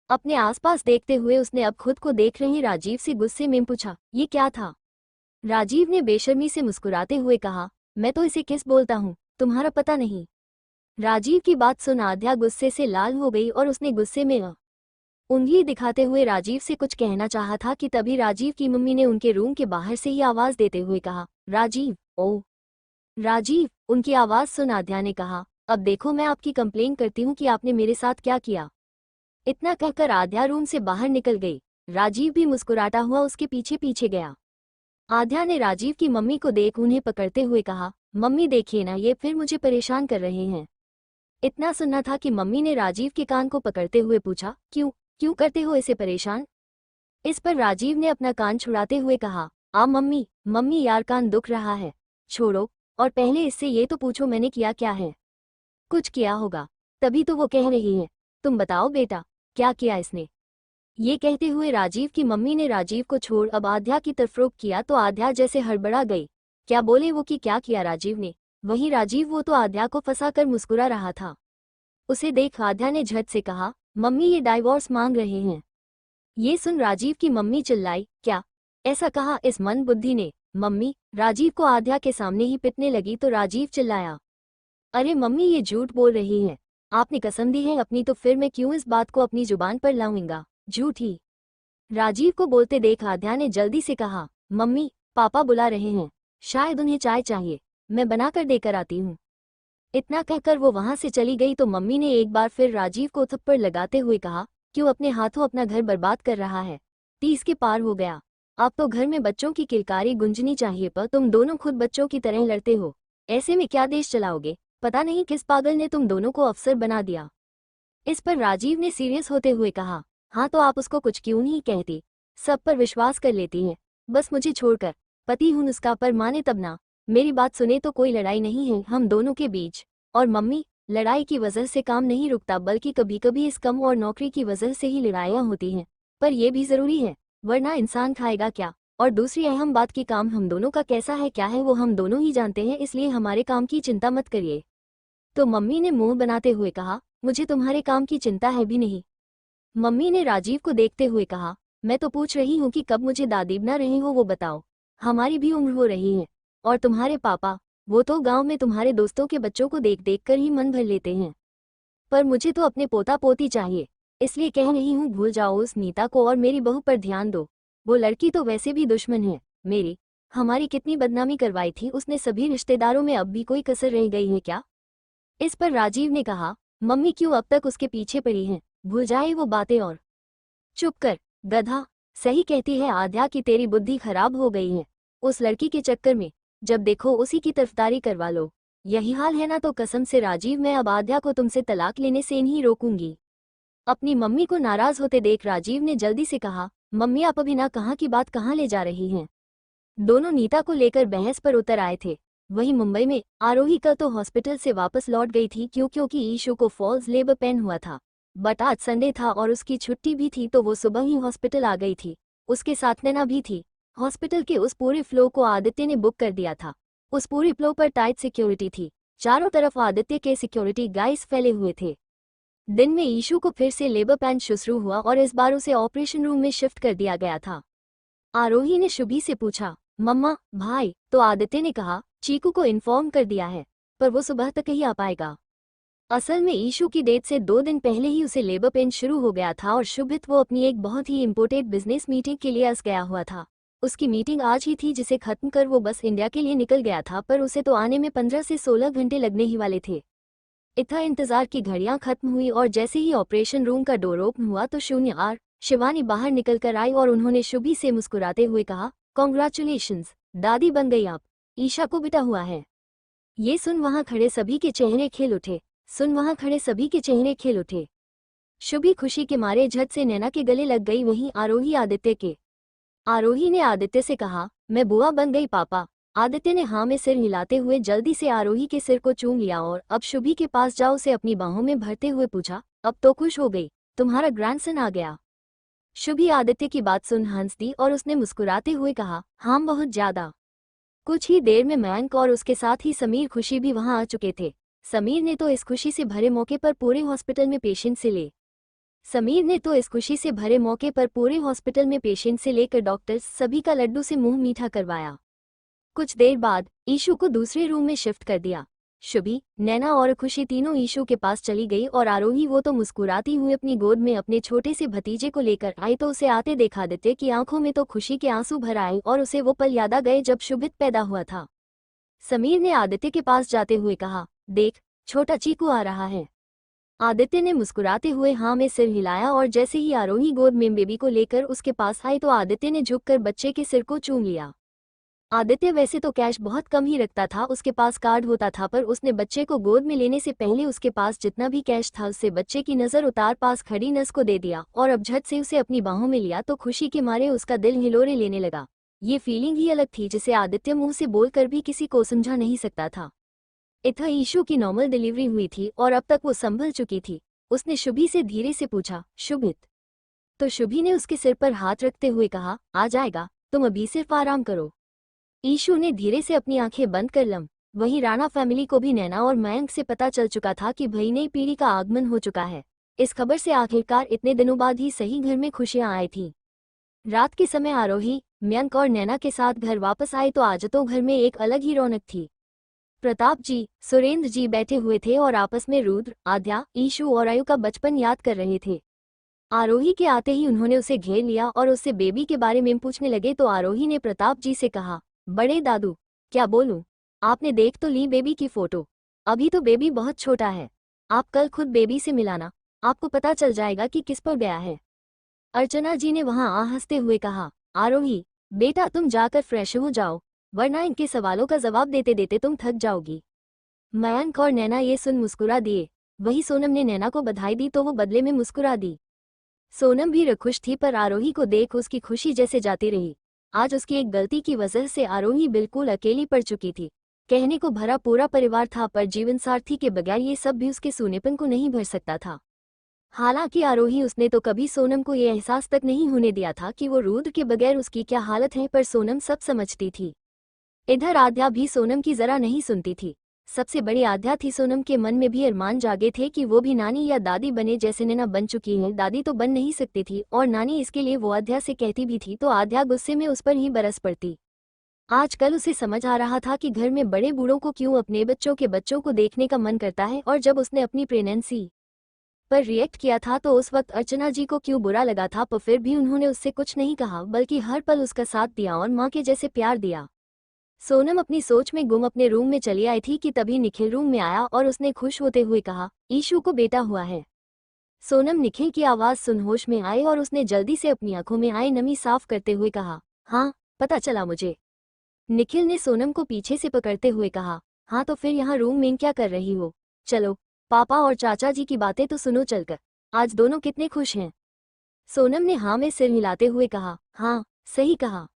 अपने आसपास देखते हुए उसने अब खुद को देख रहे राजीव से गुस्से में पूछा, ये क्या था? राजीव ने बेशर्मी से मुस्कुराते हुए कहा, मैं तो इसे किस बोलता हूँ, तुम्हारा पता नहीं। राजीव की बात सुन आद्या गुस्से से लाल हो गई और उसने गुस्से में उंगली दिखाते हुए राजीव से कुछ कहना चाहा था कि तभी राजीव की मम्मी ने उनके रूम के बाहर से ही आवाज देते हुए कहा, राजीव। ओ राजीव। उनकी आवाज सुन आद्या ने कहा, अब देखो मैं आपकी कंप्लेन करती हूँ कि आपने मेरे साथ क्या किया। इतना कहकर आद्या रूम से बाहर निकल गई। राजीव भी मुस्कुराता हुआ उसके पीछे पीछे गया। आद्या ने राजीव की मम्मी को देख उन्हें पकड़ते हुए कहा, मम्मी देखिए ना, ये फिर मुझे परेशान कर रहे हैं। इतना सुनना था कि मम्मी ने राजीव के कान को पकड़ते हुए पूछा, क्यों क्यों करते हो इसे परेशान? इस पर राजीव ने अपना कान छुड़ाते हुए कहा, आ मम्मी मम्मी यार कान दुख रहा है, छोड़ो। और पहले इससे ये तो पूछो मैंने किया क्या है? कुछ किया होगा, तभी तो वो कह रही है। तुम बताओ बेटा, क्या किया इसने? ये कहते हुए राजीव की मम्मी ने राजीव को छोड़ अब आद्या की तरफ रुख किया तो आद्या जैसे हड़बड़ा गई। क्या बोले वो कि क्या किया राजीव ने? वहीं राजीव वो तो आद्या को फंसाकर मुस्कुरा रहा था। उसे देख आद्या ने झट से कहा, मम्मी ये डाइवोर्स मांग रहे हैं। ये सुन राजीव की मम्मी चिल्लाई, क्या? ऐसा कहा इस मन बुद्धि ने? मम्मी राजीव को आद्या के सामने ही पिटने लगी तो राजीव चिल्लाया, अरे मम्मी ये झूठ बोल रही है, आपने कसम दी है अपनी, तो फिर मैं क्यों इस बात को अपनी जुबान पर लाऊंगा, झूठी। राजीव को बोलते देख आद्या ने जल्दी से कहा, मम्मी पापा बुला रहे हैं, शायद उन्हें चाय चाहिए, मैं बनाकर देकर आती हूँ। इतना कहकर वो वहां से चली गई तो मम्मी ने एक बार फिर राजीव को थप्पड़ लगाते हुए कहा, क्यों अपने हाथों अपना घर बर्बाद कर रहा है? 30 के पार हो गया, अब तो घर में बच्चों की किलकारी गुंजनी चाहिए, पर तुम दोनों खुद बच्चों की तरह लड़ते हो। ऐसे में क्या देश चलाओगे? पता नहीं किस पागल ने तुम दोनों को अफसर बना दिया। इस पर राजीव ने सीरियस होते हुए कहा, हाँ तो आप उसको कुछ क्यों नहीं कहती? सब पर विश्वास कर लेती हैं, बस मुझे छोड़कर। पति हूं उसका, पर माने तब ना। मेरी बात सुने तो कोई लड़ाई नहीं है हम दोनों के बीच। और मम्मी लड़ाई की वजह से काम नहीं रुकता, बल्कि कभी कभी इस कम और नौकरी की वजह से ही लड़ाइयाँ होती हैं, पर यह भी जरूरी है, वरना इंसान खाएगा क्या? और दूसरी अहम बात की काम हम दोनों का कैसा है क्या है वो हम दोनों ही जानते हैं, इसलिए हमारे काम की चिंता मत करिए। तो मम्मी ने मुंह बनाते हुए कहा, मुझे तुम्हारे काम की चिंता है भी नहीं। मम्मी ने राजीव को देखते हुए कहा, मैं तो पूछ रही हूँ कि कब मुझे दादी बना रहे हो वो बताओ, हमारी भी उम्र हो रही है। और तुम्हारे पापा, वो तो गांव में तुम्हारे दोस्तों के बच्चों को देख देख कर ही मन भर लेते हैं, पर मुझे तो अपने पोता पोती चाहिए, इसलिए कह रही हूँ भूल जाओ उस नीता को और मेरी बहू पर ध्यान दो। वो लड़की तो वैसे भी दुश्मन है मेरी, हमारी कितनी बदनामी करवाई थी उसने, सभी रिश्तेदारों में अब भी कोई कसर रह गई है क्या? इस पर राजीव ने कहा, मम्मी क्यों अब तक उसके पीछे पड़ी हैं, भूल जाए वो बातें। और चुप कर गधा, सही कहती है आद्या की तेरी बुद्धि खराब हो गई है, उस लड़की के चक्कर में जब देखो उसी की तरफदारी करवा लो। यही हाल है ना तो कसम से राजीव मैं अब आद्या को तुमसे तलाक लेने से नहीं रोकूंगी। अपनी मम्मी को नाराज होते देख राजीव ने जल्दी से कहा, मम्मी आप अभी ना कहाँ की बात कहाँ ले जा रही हैं? दोनों नीता को लेकर बहस पर उतर आए थे। वहीं मुंबई में आरोही कल तो हॉस्पिटल से वापस लौट गई थी क्योंकि ईशू को फॉल्स लेबर पेन हुआ था, बट आज संडे था और उसकी छुट्टी भी थी तो वो सुबह ही हॉस्पिटल आ गई थी। उसके साथ नैना भी थी। हॉस्पिटल के उस पूरे फ्लो को आदित्य ने बुक कर दिया था। उस पूरी फ्लो पर टाइट सिक्योरिटी थी, चारों तरफ आदित्य के सिक्योरिटी गाइस फैले हुए थे। दिन में ईशू को फिर से लेबर पेन शुरू हुआ और इस बार उसे ऑपरेशन रूम में शिफ्ट कर दिया गया था। आरोही ने शुभी से पूछा, मम्मा भाई? तो आदित्य ने कहा, चीकू को इन्फॉर्म कर दिया है, पर वो सुबह तक ही आ पाएगा। असल में ईशू की डेट से 2 दिन पहले ही उसे लेबर पेन शुरू हो गया था और शुभित वो अपनी एक बहुत ही इम्पोर्टेंट बिजनेस मीटिंग के लिए गया हुआ था। उसकी मीटिंग आज ही थी जिसे खत्म कर वो बस इंडिया के लिए निकल गया था, पर उसे तो आने में 15 से 16 घंटे लगने ही वाले थे। इतना इंतजार की घड़ियां खत्म हुई और जैसे ही ऑपरेशन रूम का डोर ओपन हुआ तो शिवानी बाहर निकलकर आई और उन्होंने शुभी से मुस्कुराते हुए कहा, कॉन्ग्रेचुलेशंस दादी बन गई आप, ईशा को बेटा हुआ है। ये सुन वहां खड़े सभी के चेहरे खिल उठे। शुभी खुशी के मारे झट से नैना के गले लग गई, वहीं आरोही आदित्य के। आरोही ने आदित्य से कहा, मैं बुआ बन गई पापा। आदित्य ने हाँ में सिर हिलाते हुए जल्दी से आरोही के सिर को चूम लिया और अब शुभी के पास जाओ उसे अपनी बाहों में भरते हुए पूछा, अब तो खुश हो गई, तुम्हारा ग्रैंडसन आ गया। शुभी आदित्य की बात सुन हंस दी और उसने मुस्कुराते हुए कहा, हाँ बहुत ज्यादा। कुछ ही देर में मयंक और उसके साथ ही समीर खुशी भी वहां आ चुके थे। समीर ने तो इस खुशी से भरे मौके पर पूरे हॉस्पिटल में पेशेंट से लेकर डॉक्टर्स सभी का लड्डू से मुंह मीठा करवाया। कुछ देर बाद ईशू को दूसरे रूम में शिफ्ट कर दिया। शुभी, नैना और खुशी तीनों ईशू के पास चली गई और आरोही वो तो मुस्कुराती हुई अपनी गोद में अपने छोटे से भतीजे को लेकर आई तो उसे आते देखा आदित्य की आंखों में तो खुशी के आंसू भर आए और उसे वो पल याद आ गए जब शुभित पैदा हुआ था। समीर ने आदित्य के पास जाते हुए कहा, देख छोटा चीकू आ रहा है। आदित्य ने मुस्कुराते हुए हाँ में सिर हिलाया और जैसे ही आरोही गोद में बेबी को लेकर उसके पास आई तो आदित्य ने झुककर बच्चे के सिर को चूम लिया। आदित्य वैसे तो कैश बहुत कम ही रखता था, उसके पास कार्ड होता था, पर उसने बच्चे को गोद में लेने से पहले उसके पास जितना भी कैश था उससे बच्चे की नज़र उतार पास खड़ी नस को दे दिया और अब झट से उसे अपनी बाहों में लिया तो खुशी के मारे उसका दिल हिलोरे लेने लगा। ये फीलिंग ही अलग थी जिसे आदित्य मुंह से बोलकर भी किसी को समझा नहीं सकता था। इतना ईशू की नॉर्मल डिलीवरी हुई थी और अब तक वो संभल चुकी थी। उसने शुभी से धीरे से पूछा, शुभित? तो शुभी ने उसके सिर पर हाथ रखते हुए कहा, आ जाएगा, तुम अभी सिर्फ आराम करो। ईशू ने धीरे से अपनी आंखें बंद कर लम। वहीं राणा फैमिली को भी नैना और मयंक से पता चल चुका था कि भई नई पीढ़ी का आगमन हो चुका है। इस खबर से आखिरकार इतने दिनों बाद ही सही घर में खुशियां आई थी। रात के समय आरोही, मयंक और नैना के साथ घर वापस आए तो आज तो घर में एक अलग ही रौनक थी। प्रताप जी, सुरेंद्र जी बैठे हुए थे और आपस में रुद्र, आद्या, ईशू और आयु का बचपन याद कर रहे थे। आरोही के आते ही उन्होंने उसे घेर लिया और उससे बेबी के बारे में पूछने लगे तो आरोही ने प्रताप जी से कहा, बड़े दादू, क्या बोलूं, आपने देख तो ली बेबी की फोटो। अभी तो बेबी बहुत छोटा है, आप कल खुद बेबी से मिलाना, आपको पता चल जाएगा कि किस पर गया है। अर्चना जी ने वहां आ हंसते हुए कहा, आरोही बेटा तुम जाकर फ्रेश हो जाओ, वरना इनके सवालों का जवाब देते देते तुम थक जाओगी। मयंक और नैना ये सुन मुस्कुरा दिए। वही सोनम ने नैना को बधाई दी तो वो बदले में मुस्कुरा दी। सोनम भी खुश थी पर आरोही को देख उसकी खुशी जैसे जाती रही। आज उसकी एक गलती की वजह से आरोही बिल्कुल अकेली पड़ चुकी थी। कहने को भरा पूरा परिवार था पर जीवनसाथी के बगैर ये सब भी उसके सूनेपन को नहीं भर सकता था। हालांकि आरोही उसने तो कभी सोनम को ये एहसास तक नहीं होने दिया था कि वो रुद्र के बगैर उसकी क्या हालत है, पर सोनम सब समझती थी। इधर आद्या भी सोनम की जरा नहीं सुनती थी। सबसे बड़ी आद्या थी, सोनम के मन में भी अरमान जागे थे कि वो भी नानी या दादी बने जैसे नैना बन चुकी है। दादी तो बन नहीं सकती थी और नानी इसके लिए वो आद्या से कहती भी थी तो आद्या गुस्से में उस पर ही बरस पड़ती। आजकल उसे समझ आ रहा था कि घर में बड़े बूढ़ों को क्यों अपने बच्चों के बच्चों को देखने का मन करता है, और जब उसने अपनी प्रेगनेंसी पर रिएक्ट किया था तो उस वक्त अर्चना जी को क्यों बुरा लगा था, पर फिर भी उन्होंने उससे कुछ नहीं कहा बल्कि हर पल उसका साथ दिया और माँ के जैसे प्यार दिया। सोनम अपनी सोच में गुम अपने रूम में चली आई थी कि तभी निखिल रूम में आया और उसने खुश होते हुए कहा, ईशू को बेटा हुआ है। सोनम निखिल की आवाज सुन होश में आई और उसने जल्दी से अपनी आंखों में आई नमी साफ करते हुए कहा, हाँ पता चला मुझे। निखिल ने सोनम को पीछे से पकड़ते हुए कहा, हाँ तो फिर यहाँ रूम में क्या कर रही हो, चलो पापा और चाचा जी की बातें तो सुनो चलकर, आज दोनों कितने खुश हैं। सोनम ने हाँ में सिर हिलाते हुए कहा, हाँ सही कहा।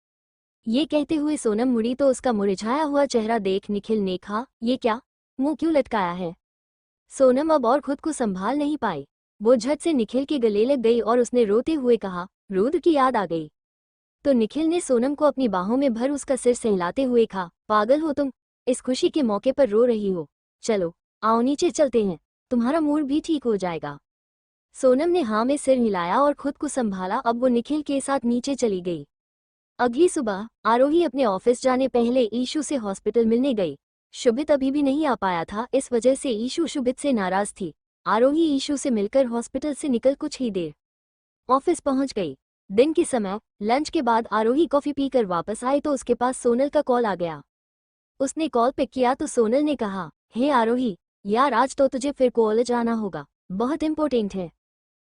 ये कहते हुए सोनम मुड़ी तो उसका मुरझाया हुआ चेहरा देख निखिल ने कहा, ये क्या, मुंह क्यों लटकाया है। सोनम अब और खुद को संभाल नहीं पाई। वो झट से निखिल के गले लग गई और उसने रोते हुए कहा, रुद्र की याद आ गई। तो निखिल ने सोनम को अपनी बाहों में भर उसका सिर सहलाते हुए कहा, पागल हो तुम, इस खुशी के मौके पर रो रही हो, चलो आओ नीचे चलते हैं, तुम्हारा मूड भी ठीक हो जाएगा। सोनम ने हाँ में सिर हिलाया और खुद को संभाला। अब वो निखिल के साथ नीचे चली गई। अगली सुबह आरोही अपने ऑफिस जाने पहले ईशू से हॉस्पिटल मिलने गई। शुभित अभी भी नहीं आ पाया था, इस वजह से ईशू शुभित से नाराज थी। आरोही ईशू से मिलकर हॉस्पिटल से निकल कुछ ही देर ऑफिस पहुंच गई। दिन के समय लंच के बाद आरोही कॉफी पीकर वापस आई तो उसके पास सोनल का कॉल आ गया। उसने कॉल पिक किया तो सोनल ने कहा, हे आरोही, यार आज तो तुझे फिर कॉलेज आना होगा, बहुत इम्पोर्टेंट है।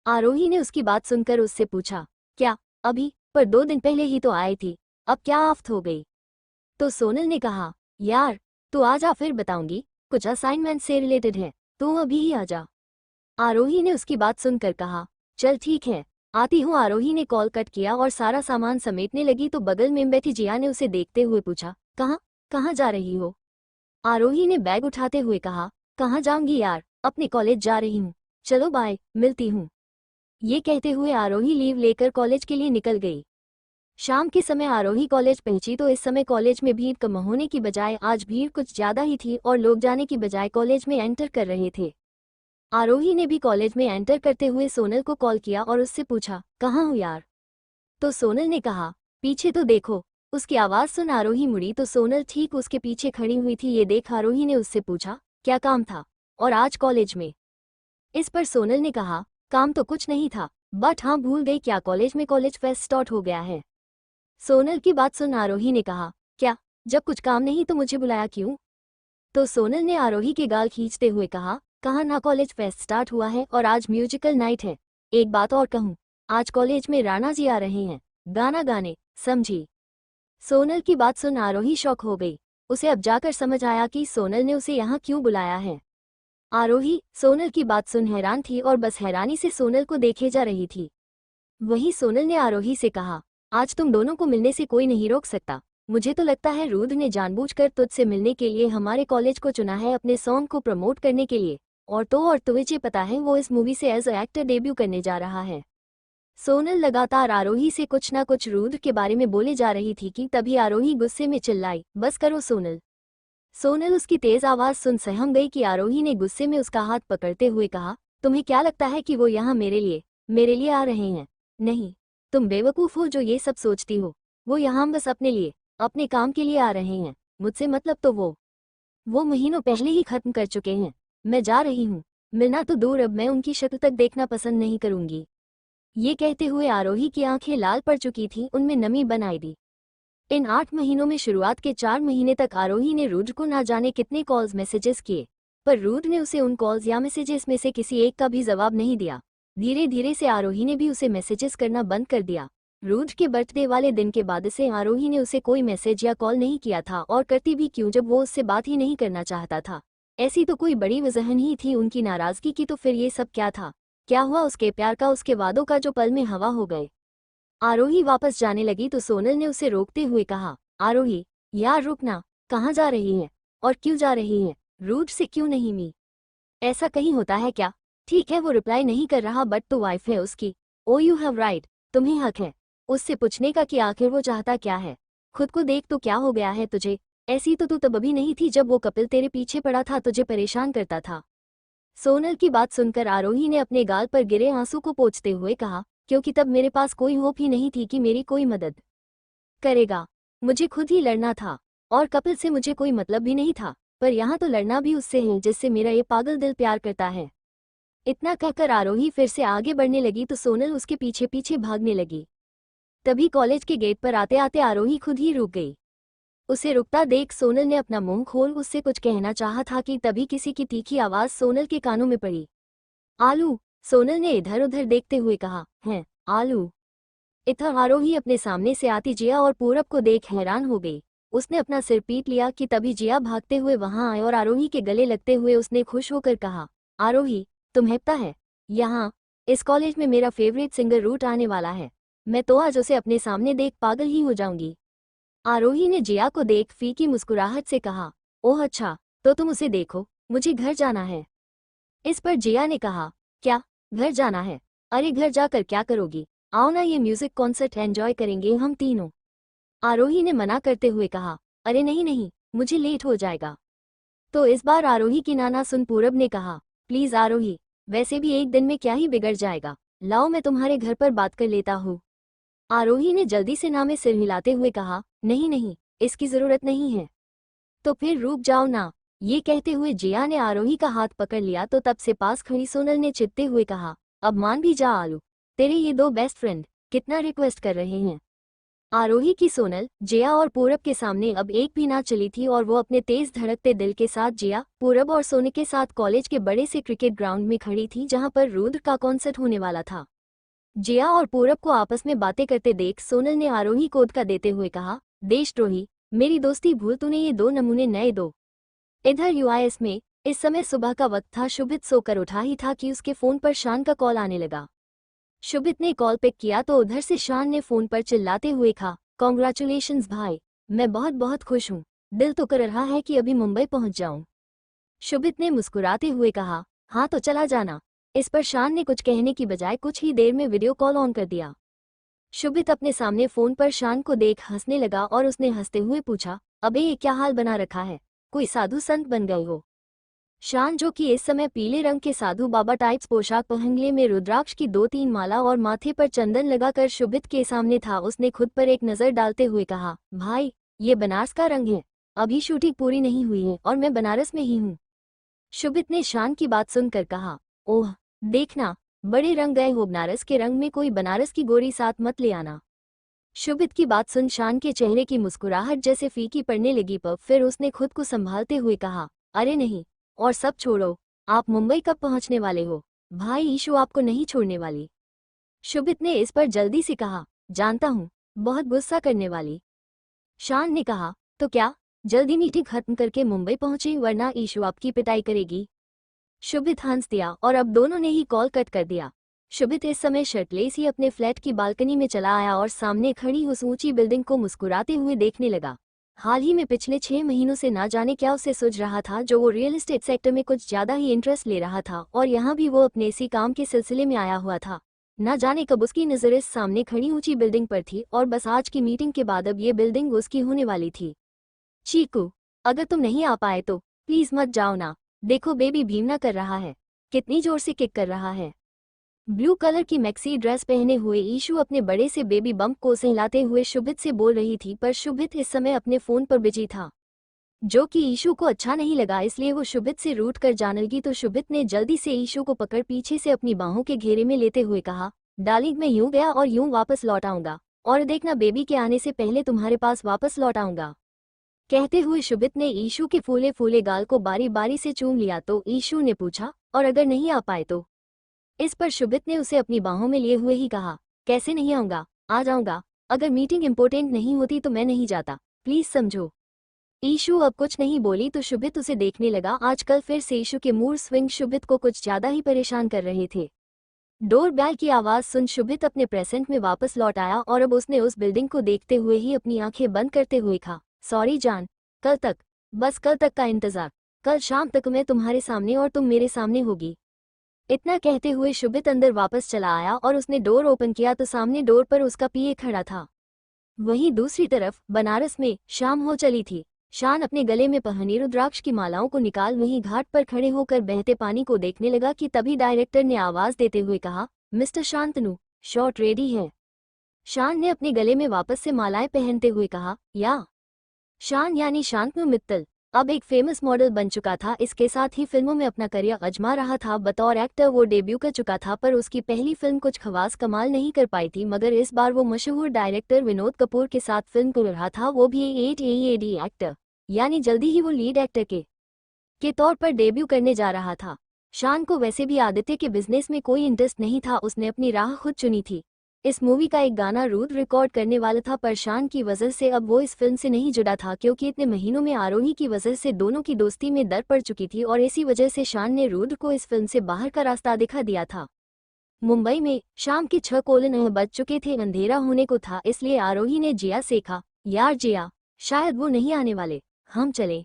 आरोही ने उसकी बात सुनकर उससे पूछा, क्या अभी, पर 2 दिन पहले ही तो आई थी, अब क्या आफत हो गई। तो सोनल ने कहा, यार तू आ जा, फिर बताऊंगी, कुछ असाइनमेंट से रिलेटेड है, तू अभी ही आ जा। आरोही ने उसकी बात सुनकर कहा, चल ठीक है, आती हूँ। आरोही ने कॉल कट किया और सारा सामान समेटने लगी तो बगल में बैठी जिया ने उसे देखते हुए पूछा, कहाँ कहाँ जा रही हो? आरोही ने बैग उठाते हुए कहा, कहाँ जाऊंगी यार, अपने कॉलेज जा रही हूँ, चलो बाय, मिलती हूँ। ये कहते हुए आरोही लीव लेकर कॉलेज के लिए निकल गई। शाम के समय आरोही कॉलेज पहुंची तो इस समय कॉलेज में भीड़ कम होने की बजाय आज भीड़ कुछ ज्यादा ही थी और लोग जाने की बजाय कॉलेज में एंटर कर रहे थे। आरोही ने भी कॉलेज में एंटर करते हुए सोनल को कॉल किया और उससे पूछा, कहाँ हो यार? तो सोनल ने कहा, पीछे तो देखो। उसकी आवाज सुन आरोही मुड़ी तो सोनल ठीक उसके पीछे खड़ी हुई थी। ये देख आरोही ने उससे पूछा, क्या काम था और आज कॉलेज में? इस पर सोनल ने कहा, काम तो कुछ नहीं था, बट हाँ भूल गई क्या, कॉलेज में कॉलेज फेस्ट स्टार्ट हो गया है। सोनल की बात सुन आरोही ने कहा, क्या, जब कुछ काम नहीं तो मुझे बुलाया क्यों? तो सोनल ने आरोही के गाल खींचते हुए कहा, कहा ना कॉलेज फेस्ट स्टार्ट हुआ है और आज म्यूजिकल नाइट है। एक बात और कहूँ, आज कॉलेज में राणा जी आ रहे हैं गाना गाने, समझी? सोनल की बात सुन आरोही शॉक हो गई। उसे अब जाकर समझ आया कि सोनल ने उसे यहाँ क्यों बुलाया है। आरोही सोनल की बात सुन हैरान थी और बस हैरानी से सोनल को देखे जा रही थी। वहीं सोनल ने आरोही से कहा, आज तुम दोनों को मिलने से कोई नहीं रोक सकता। मुझे तो लगता है रुद्र ने जानबूझकर तुझसे मिलने के लिए हमारे कॉलेज को चुना है अपने सॉन्ग को प्रमोट करने के लिए। और तुझे पता है वो इस मूवी से एज अ एक्टर डेब्यू करने जा रहा है। सोनल लगातार आरोही से कुछ ना कुछ रुद्र के बारे में बोले जा रही थी कि तभी आरोही गुस्से में चिल्लाई, बस करो सोनल। सोनल उसकी तेज आवाज सुन सहम गई कि आरोही ने गुस्से में उसका हाथ पकड़ते हुए कहा, तुम्हें क्या लगता है कि वो यहाँ मेरे लिए आ रहे हैं? नहीं, तुम बेवकूफ हो जो ये सब सोचती हो। वो यहाँ बस अपने लिए, अपने काम के लिए आ रहे हैं। मुझसे मतलब तो वो महीनों पहले ही खत्म कर चुके हैं। मैं जा रही हूँ, मिलना तो दूर अब मैं उनकी शक्ल तक देखना पसंद नहीं करूंगी। ये कहते हुए आरोही की आंखें लाल पड़ चुकी थीं, उनमें नमी बन आई थी। इन 8 महीनों में शुरुआत के 4 महीने तक आरोही ने रुद्र को ना जाने कितने कॉल्स मैसेजेस किए, पर रुद्र ने उसे उन कॉल्स या मैसेजेस में से किसी एक का भी जवाब नहीं दिया। धीरे धीरे से आरोही ने भी उसे मैसेजेस करना बंद कर दिया। रुद्र के बर्थडे वाले दिन के बाद से आरोही ने उसे कोई मैसेज या कॉल नहीं किया था, और करती भी क्यों जब वो उससे बात ही नहीं करना चाहता था। ऐसी तो कोई बड़ी वजह नहीं थी उनकी नाराजगी की, तो फिर ये सब क्या था? क्या हुआ उसके प्यार का, उसके वादों का जो पल में हवा हो गए? आरोही वापस जाने लगी तो सोनल ने उसे रोकते हुए कहा, आरोही यार रुकना, कहाँ जा रही है और क्यों जा रही है? रुद्र से क्यों नहीं मी? ऐसा कहीं होता है क्या? ठीक है वो रिप्लाई नहीं कर रहा, बट तो वाइफ है उसकी। ओ यू हैव राइट, तुम्हें हक है उससे पूछने का कि आखिर वो चाहता क्या है। खुद को देख तो क्या हो गया है तुझे? ऐसी तो तू तब अभी नहीं थी जब वो कपिल तेरे पीछे पड़ा था, तुझे परेशान करता था। सोनल की बात सुनकर आरोही ने अपने गाल पर गिरे आंसू को पोंछते हुए कहा, क्योंकि तब मेरे पास कोई होप ही नहीं थी कि मेरी कोई मदद करेगा। मुझे खुद ही लड़ना था, और कपिल से मुझे कोई मतलब भी नहीं था, पर यहाँ तो लड़ना भी उससे है जिससे मेरा ये पागल दिल प्यार करता है। इतना कहकर आरोही फिर से आगे बढ़ने लगी तो सोनल उसके पीछे पीछे भागने लगी। तभी कॉलेज के गेट पर आते आते आरोही खुद ही रुक गई। उसे रुकता देख सोनल ने अपना मुंह खोल उससे कुछ कहना चाहा था कि तभी किसी की तीखी आवाज सोनल के कानों में पड़ी। आलू। सोनल ने इधर उधर देखते हुए कहा, हैं आलू? इधर आरोही अपने सामने से आती जिया और पूरब को देख हैरान हो गई। उसने अपना सिर पीट लिया कि तभी जिया भागते हुए वहां आए और आरोही के गले लगते हुए उसने खुश होकर कहा, आरोही तुम्हें पता है यहाँ इस कॉलेज में मेरा फेवरेट सिंगर रूट आने वाला है। मैं तो आज उसे अपने सामने देख पागल ही हो जाऊंगी। आरोही ने जिया को देख फीकी मुस्कुराहट से कहा, ओह अच्छा, तो तुम उसे देखो, मुझे घर जाना है। इस पर जिया ने कहा, क्या घर जाना है? अरे घर जाकर क्या करोगी, आओ ना ये म्यूजिक कॉन्सर्ट एंजॉय करेंगे हम तीनों। आरोही ने मना करते हुए कहा, अरे नहीं नहीं, मुझे लेट हो जाएगा। तो इस बार आरोही की नाना सुन पूरब ने कहा, प्लीज आरोही, वैसे भी एक दिन में क्या ही बिगड़ जाएगा, लाओ मैं तुम्हारे घर पर बात कर लेता हूँ। आरोही ने जल्दी से ना में सिर हिलाते हुए कहा, नहीं नहीं, इसकी जरूरत नहीं है। तो फिर रुक जाओ ना। ये कहते हुए जिया ने आरोही का हाथ पकड़ लिया तो तब से पास खड़ी सोनल ने चिढ़ते हुए कहा, अब मान भी जा आलू, तेरे ये दो बेस्ट फ्रेंड कितना रिक्वेस्ट कर रहे हैं। आरोही की सोनल, जिया और पूरब के सामने अब एक भी ना चली थी और वो अपने तेज धड़कते दिल के साथ जिया, पूरब और सोने के साथ कॉलेज के बड़े से क्रिकेट ग्राउंड में खड़ी थी जहां पर रुद्र का कॉन्सर्ट होने वाला था। जिया और पूरब को आपस में बातें करते देख सोनल ने आरोही को उधका देते हुए कहा, देशद्रोही, मेरी दोस्ती भूल, तूने ये दो नमूने नए दो इधर यूएस में इस समय सुबह का वक्त था। शुभित सोकर उठा ही था कि उसके फोन पर शान का कॉल आने लगा। शुभित ने कॉल पिक किया तो उधर से शान ने फोन पर चिल्लाते हुए कहा, कॉन्ग्रेचुलेशंस भाई, मैं बहुत बहुत खुश हूँ। दिल तो कर रहा है कि अभी मुंबई पहुंच जाऊं। शुभित ने मुस्कुराते हुए कहा, हाँ तो चला जाना। इस पर शान ने कुछ कहने की बजाय कुछ ही देर में वीडियो कॉल ऑन कर दिया। शुभित अपने सामने फोन पर शान को देख हंसने लगा और उसने हंसते हुए पूछा, अबे ये क्या हाल बना रखा है, कोई साधु संत बन गए हो? शान, जो कि इस समय पीले रंग के साधु बाबा टाइप्स पोशाक पहनले में रुद्राक्ष की 2-3 माला और माथे पर चंदन लगाकर शुभित के सामने था, उसने खुद पर एक नजर डालते हुए कहा, भाई ये बनारस का रंग है, अभी शूटिंग पूरी नहीं हुई है और मैं बनारस में ही हूँ। शुभित ने शान की बात सुनकर कहा, ओह देखना, बड़े रंग गए हो, बनारस के रंग में कोई बनारस की गोरी साथ मत ले आना। शुभित की बात सुन शान के चेहरे की मुस्कुराहट जैसे फीकी पड़ने लगी, पर फिर उसने खुद को संभालते हुए कहा, अरे नहीं, और सब छोड़ो, आप मुंबई कब पहुंचने वाले हो? भाई ईशू आपको नहीं छोड़ने वाली। शुभित ने इस पर जल्दी से कहा, जानता हूँ, बहुत गुस्सा करने वाली। शान ने कहा, तो क्या जल्दी मीटिंग खत्म करके मुंबई पहुंचे, वरना ईशू आपकी पिटाई करेगी। शुभित हंस दिया और अब दोनों ने ही कॉल कट कर दिया। शुभित इस समय शर्टलेस ही अपने फ्लैट की बालकनी में चला आया और सामने खड़ी उस ऊंची बिल्डिंग को मुस्कुराते हुए देखने लगा। हाल ही में पिछले 6 महीनों से ना जाने क्या उसे सूझ रहा था, जो वो रियल एस्टेट सेक्टर में कुछ ज्यादा ही इंटरेस्ट ले रहा था और यहाँ भी वो अपने इसी काम के सिलसिले में आया हुआ था। ना जाने कब उसकी नजर इस सामने खड़ी ऊंची बिल्डिंग पर थी और बस आज की मीटिंग के बाद अब ये बिल्डिंग उसकी होने वाली थी। चीकू, अगर तुम नहीं आ पाए तो प्लीज मत जाओ ना, देखो बेबी भीमना कर रहा है, कितनी जोर से किक कर रहा है। ब्लू कलर की मैक्सी ड्रेस पहने हुए ईशू अपने बड़े से बेबी बम्प को सहलाते हुए शुभित से बोल रही थी, पर शुभित इस समय अपने फोन पर बिजी था, जो कि ईशू को अच्छा नहीं लगा, इसलिए वो शुभित से रूठ कर जाने लगी। तो शुभित ने जल्दी से ईशू को पकड़ पीछे से अपनी बाहों के घेरे में लेते हुए कहा, डार्लिंग मैं यूं गया और यूं वापस लौट आऊंगा, और देखना बेबी के आने से पहले तुम्हारे पास वापस लौट आऊंगा। कहते हुए शुभित ने ईशू के फूले फूले गाल को बारी बारी से चूम लिया। तो ईशू ने पूछा, और अगर नहीं आ पाए तो? इस पर शुभित ने उसे अपनी बाहों में लिए हुए ही कहा, कैसे नहीं आऊंगा, आ जाऊंगा, अगर मीटिंग इंपॉर्टेंट नहीं होती तो मैं नहीं जाता, प्लीज समझो। ईशू अब कुछ नहीं बोली तो शुभित उसे देखने लगा। आजकल फिर से ईशू के मूड स्विंग शुभित को कुछ ज्यादा ही परेशान कर रहे थे। डोर बेल की आवाज सुन शुभित अपने प्रेजेंट में वापस लौट आया और अब उसने उस बिल्डिंग को देखते हुए ही अपनी आंखें बंद करते हुए कहा, सॉरी जान, कल तक, बस कल तक का इंतजार, कल शाम तक मैं तुम्हारे सामने और तुम मेरे सामने होगी। इतना कहते हुए शुभित अंदर वापस चला आया और उसने डोर ओपन किया तो सामने डोर पर उसका पीए खड़ा था। वहीं दूसरी तरफ बनारस में शाम हो चली थी। शान अपने गले में पहनी रुद्राक्ष की मालाओं को निकाल वहीं घाट पर खड़े होकर बहते पानी को देखने लगा कि तभी डायरेक्टर ने आवाज देते हुए कहा, मिस्टर शांतनु, शॉट रेडी है। शान ने अपने गले में वापस से मालाएं पहनते हुए कहा, या। शान यानी शांतनु मित्तल अब एक फेमस मॉडल बन चुका था। इसके साथ ही फिल्मों में अपना करियर आजमा रहा था। बतौर एक्टर वो डेब्यू कर चुका था, पर उसकी पहली फिल्म कुछ खास कमाल नहीं कर पाई थी, मगर इस बार वो मशहूर डायरेक्टर विनोद कपूर के साथ फिल्म कर रहा था, वो भी एडी एक्टर, यानी जल्दी ही वो लीड एक्टर के तौर पर डेब्यू करने जा रहा था। शान को वैसे भी आदित्य के बिजनेस में कोई इंटरेस्ट नहीं था, उसने अपनी राह खुद चुनी थी। इस मूवी का एक गाना रूद रिकॉर्ड करने वाला था, पर शान की वजह से अब वो इस फिल्म से नहीं जुड़ा था, क्योंकि इतने महीनों में आरोही की वजह से दोनों की दोस्ती में दर पड़ चुकी थी और इसी वजह से शान ने रूद को इस फिल्म से बाहर का रास्ता दिखा दिया था। मुंबई में शाम के 6:09 बज चुके थे, अंधेरा होने को था, इसलिए आरोही ने जिया से कहा, यार जिया, शायद वो नहीं आने वाले, हम चले।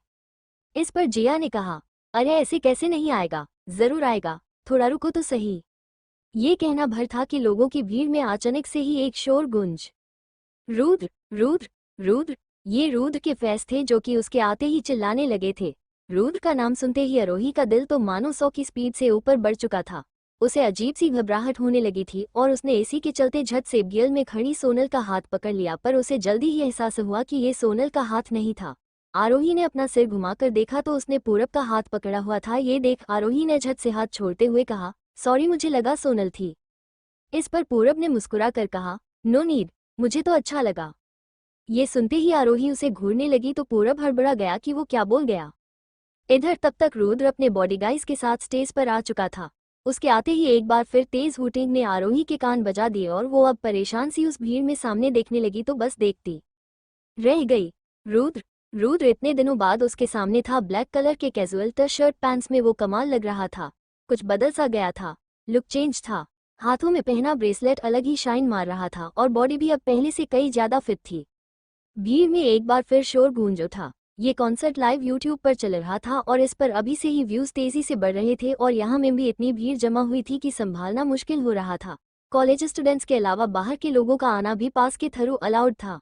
इस पर जिया ने कहा, अरे ऐसे कैसे नहीं आएगा, जरूर आएगा, थोड़ा रुको तो सही। ये कहना भर था कि लोगों की भीड़ में अचानक से ही एक शोर गूंज, रुद्र रुद्र रुद्र। ये रुद्र के फैंस थे जो कि उसके आते ही चिल्लाने लगे थे। रुद्र का नाम सुनते ही आरोही का दिल तो मानो 100 की स्पीड से ऊपर बढ़ चुका था। उसे अजीब सी घबराहट होने लगी थी और उसने इसी के चलते झट से बगल में खड़ी सोनल का हाथ पकड़ लिया, पर उसे जल्दी ही एहसास हुआ कि ये सोनल का हाथ नहीं था। आरोही ने अपना सिर घुमाकर देखा तो उसने पूरब का हाथ पकड़ा हुआ था। ये देख आरोही ने झट से हाथ छोड़ते हुए कहा, सॉरी, मुझे लगा सोनल थी। इस पर पूरब ने मुस्कुरा कर कहा, नो नीड, मुझे तो अच्छा लगा। ये सुनते ही आरोही उसे घूरने लगी तो पूरब हड़बड़ा गया कि वो क्या बोल गया। इधर तब तक रुद्र अपने बॉडीगार्ड्स के साथ स्टेज पर आ चुका था। उसके आते ही एक बार फिर तेज हूटिंग ने आरोही के कान बजा दिए और वो अब परेशान सी उस भीड़ में सामने देखने लगी तो बस देखती रह गई। रुद्र रुद्र इतने दिनों बाद उसके सामने था। ब्लैक कलर के कैजुअल टी शर्ट पैंट्स में वो कमाल लग रहा था। कुछ बदल सा गया था, लुक चेंज था। हाथों में पहना ब्रेसलेट अलग ही शाइन मार रहा था और बॉडी भी अब पहले से कई ज्यादा फिट थी। भीड़ में एक बार फिर शोर गूंज उठा। ये कॉन्सर्ट लाइव यूट्यूब पर चल रहा था और इस पर अभी से ही व्यूज तेजी से बढ़ रहे थे और यहाँ में भी इतनी भीड़ जमा हुई थी कि संभालना मुश्किल हो रहा था। कॉलेज स्टूडेंट्स के अलावा बाहर के लोगों का आना भी पास के थ्रू अलाउड था।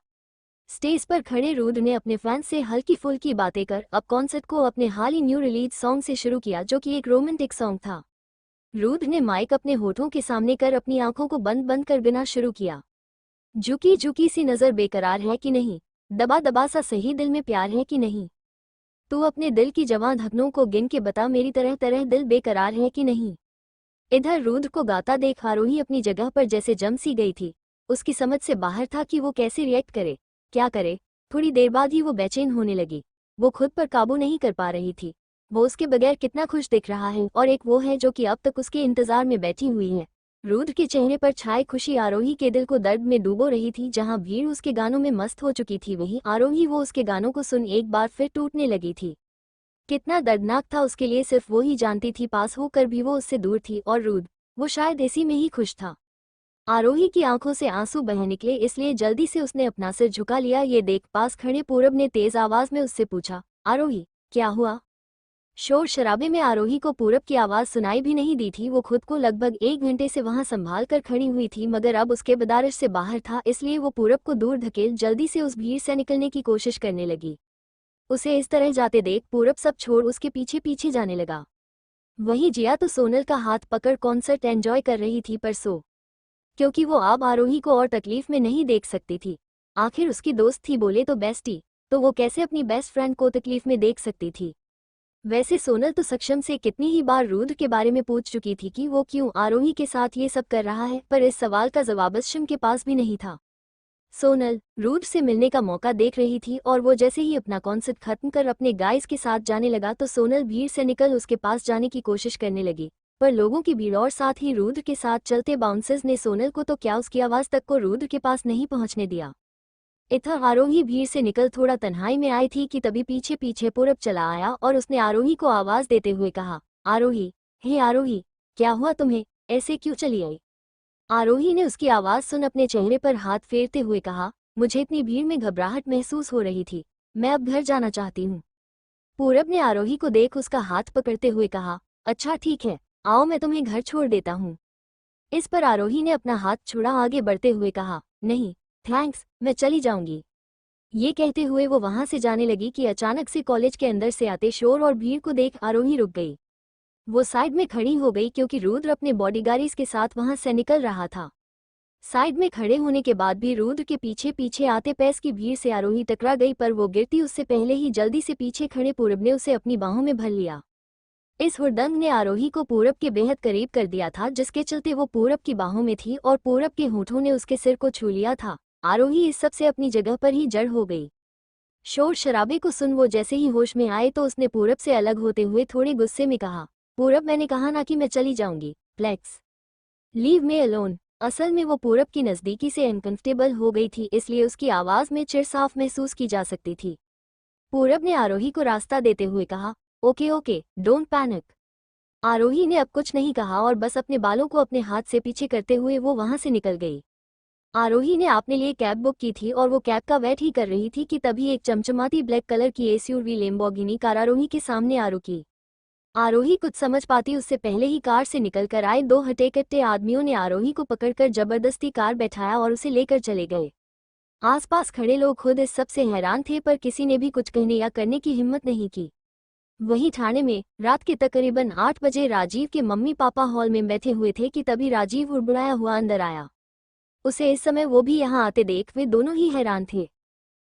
स्टेज पर खड़े रुद्र ने अपने फैंस से हल्की फुल्की बातें कर अब कॉन्सर्ट को अपने हाल ही न्यू रिलीज सॉन्ग से शुरू किया, जो कि एक रोमांटिक सॉन्ग था। रुद्र ने माइक अपने होठों के सामने कर अपनी आंखों को बंद बंद कर गिना शुरू किया। झुकी झुकी सी नजर बेकरार है कि नहीं, दबा दबा सा सही दिल में प्यार है कि नहीं, तू अपने दिल की जवां धड़कनों को गिन के बता मेरी तरह तरह दिल बेकरार है कि नहीं। इधर रुद्र को गाता देख आरोही अपनी जगह पर जैसे जम सी गई थी। उसकी समझ से बाहर था कि वो कैसे रिएक्ट करे, क्या करे। थोड़ी देर बाद ही वो बेचैन होने लगी। वो खुद पर काबू नहीं कर पा रही थी। वो उसके बगैर कितना खुश दिख रहा है और एक वो है जो कि अब तक उसके इंतजार में बैठी हुई है। रुद्र के चेहरे पर छाई खुशी आरोही के दिल को दर्द में डूबो रही थी। जहां भीड़ उसके गानों में मस्त हो चुकी थी, वहीं आरोही वो उसके गानों को सुन एक बार फिर टूटने लगी थी। कितना दर्दनाक था उसके लिए सिर्फ वो ही जानती थी। पास होकर भी वो उससे दूर थी और रुद्र, वो शायद इसी में ही खुश था। आरोही की आंखों से आंसू बह निकले, इसलिए जल्दी से उसने अपना सिर झुका लिया। ये देख पास खड़े पूरब ने तेज आवाज में उससे पूछा, आरोही क्या हुआ। शोर शराबे में आरोही को पूरब की आवाज सुनाई भी नहीं दी थी। वो खुद को लगभग 1 घंटे से वहां संभाल कर खड़ी हुई थी, मगर अब उसके बदारिश से बाहर था, इसलिए वो पूरब को दूर धकेल जल्दी से उस भीड़ से निकलने की कोशिश करने लगी। उसे इस तरह जाते देख पूरब सब छोड़ उसके पीछे पीछे जाने लगा। वहीं जिया तो सोनल का हाथ पकड़ कॉन्सर्ट एंजॉय कर रही थी, पर क्योंकि वो अब आरोही को और तकलीफ में नहीं देख सकती थी। आखिर उसकी दोस्त थी, बोले तो बेस्टी, तो वो कैसे अपनी बेस्ट फ्रेंड को तकलीफ में देख सकती थी। वैसे सोनल तो सक्षम से कितनी ही बार रुद्र के बारे में पूछ चुकी थी कि वो क्यों आरोही के साथ ये सब कर रहा है, पर इस सवाल का जवाब सक्षम के पास भी नहीं था। सोनल रुद्र से मिलने का मौका देख रही थी और वो जैसे ही अपना कॉन्सर्ट खत्म कर अपने गाइस के साथ जाने लगा तो सोनल भीड़ से निकल उसके पास जाने की कोशिश करने लगी, पर लोगों की भीड़ और साथ ही रुद्र के साथ चलते बाउंसर्स ने सोनल को तो क्या उसकी आवाज तक को रुद्र के पास नहीं पहुंचने दिया। इधर आरोही भीड़ से निकल थोड़ा तन्हाई में आई थी कि तभी पीछे पीछे पूरब चला आया और उसने आरोही को आवाज देते हुए कहा, आरोही, हे आरोही, क्या हुआ तुम्हें, ऐसे क्यों चली आई। आरोही ने उसकी आवाज सुन अपने चेहरे पर हाथ फेरते हुए कहा, मुझे इतनी भीड़ में घबराहट महसूस हो रही थी, मैं अब घर जाना चाहती हूँ। पूरब ने आरोही को देख उसका हाथ पकड़ते हुए कहा, अच्छा ठीक है, आओ मैं तुम्हें घर छोड़ देता हूँ। इस पर आरोही ने अपना हाथ छुड़ा आगे बढ़ते हुए कहा, नहीं थैंक्स, मैं चली जाऊंगी। ये कहते हुए वो वहां से जाने लगी कि अचानक से कॉलेज के अंदर से आते शोर और भीड़ को देख आरोही रुक गई। वो साइड में खड़ी हो गई क्योंकि रुद्र अपने बॉडीगार्ड्स के साथ वहां से निकल रहा था। साइड में खड़े होने के बाद भी रुद्र के पीछे पीछे आते पैस की भीड़ से आरोही टकरा गई, पर वो गिरती उससे पहले ही जल्दी से पीछे खड़े पूरब ने उसे अपनी बाहों में भर लिया। इस हुड़दंग ने आरोही को पूरब के बेहद करीब कर दिया था, जिसके चलते वो पूरब की बाहों में थी और पूरब के होठों ने उसके सिर को छू लिया था। आरोही इस सब से अपनी जगह पर ही जड़ हो गई। शोर शराबे को सुन वो जैसे ही होश में आए तो उसने पूरब से अलग होते हुए थोड़े गुस्से में कहा, पूरब मैंने कहा ना कि मैं चली जाऊंगी, प्लेक्स लीव मी अलोन। असल में वो पूरब की नज़दीकी से अनकंफर्टेबल हो गई थी, इसलिए उसकी आवाज़ में चिढ़ साफ महसूस की जा सकती थी। पूरब ने आरोही को रास्ता देते हुए कहा, ओके ओके, डोंट पैनिक। आरोही ने अब कुछ नहीं कहा और बस अपने बालों को अपने हाथ से पीछे करते हुए वो वहां से निकल गई। आरोही ने अपने लिए कैब बुक की थी और वो कैब का वेट ही कर रही थी कि तभी एक चमचमाती ब्लैक कलर की एसयूवी लैम्बोर्गिनी कार आरोही के सामने आ रुकी। आरोही कुछ समझ पाती उससे पहले ही कार से निकलकर आए दो हट्टे-कट्टे आदमियों ने आरोही को पकड़कर जबरदस्ती कार बैठाया और उसे लेकर चले गए। आसपास खड़े लोग खुद इस सब से हैरान थे, पर किसी ने भी कुछ कहने या करने की हिम्मत नहीं की। वहीं थाने में रात के तकरीबन 8 बजे राजीव के मम्मी पापा हॉल में बैठे हुए थे कि तभी राजीव उड़बुड़ाया हुआ अंदर आया। उसे इस समय वो भी यहाँ आते देख वे दोनों ही हैरान थे।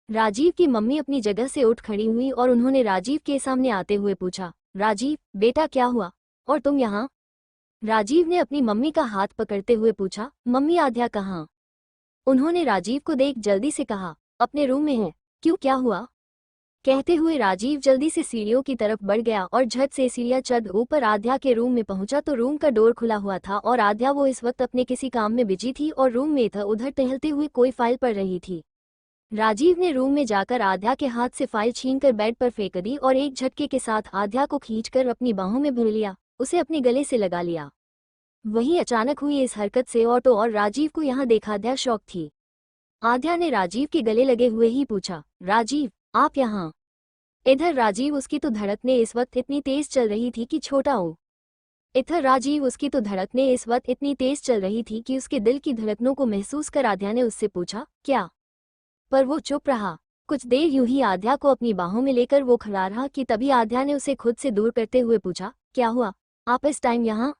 राजीव की मम्मी अपनी जगह से उठ खड़ी हुई और उन्होंने राजीव के सामने आते हुए पूछा, राजीव बेटा क्या हुआ और तुम यहाँ। राजीव ने अपनी मम्मी का हाथ पकड़ते हुए पूछा, मम्मी आद्या कहाँ। उन्होंने राजीव को देख जल्दी से कहा, अपने रूम में है। क्यों, क्या हुआ। कहते हुए राजीव जल्दी से सीढ़ियों की तरफ बढ़ गया और झट से सीढ़ियां चढ़ ऊपर आद्या के रूम में पहुंचा तो रूम का डोर खुला हुआ था और आद्या वो इस वक्त अपने किसी काम में बिजी थी और रूम में इधर उधर टहलते हुए कोई फाइल पढ़ रही थी। राजीव ने रूम में जाकर आद्या के हाथ से फाइल छीनकर बेड पर फेंक दी और एक झटके के साथ आद्या को खींचकर अपनी बाहों में भर लिया, उसे अपने गले से लगा लिया। वहीं अचानक हुई इस हरकत से ऑटो और राजीव को यहाँ देखा आद्या शॉक थी। आद्या ने राजीव के गले लगे हुए ही पूछा, राजीव आप यहाँ? इधर राजीव उसकी तो धड़कने इस वक्त इतनी तेज चल रही थी कि छोटा हो। इधर राजीव उसकी तो धड़कने इस वक्त इतनी तेज चल रही थी कि उसके दिल की धड़कनों को महसूस कर आद्या ने उससे पूछा, क्या? पर वो चुप रहा। कुछ देर यूं ही आद्या को अपनी बाहों में लेकर वो खड़ा रहा कि तभी आद्या ने उसे खुद से दूर करते हुए पूछा, क्या हुआ? आप इस टाइम यहाँ?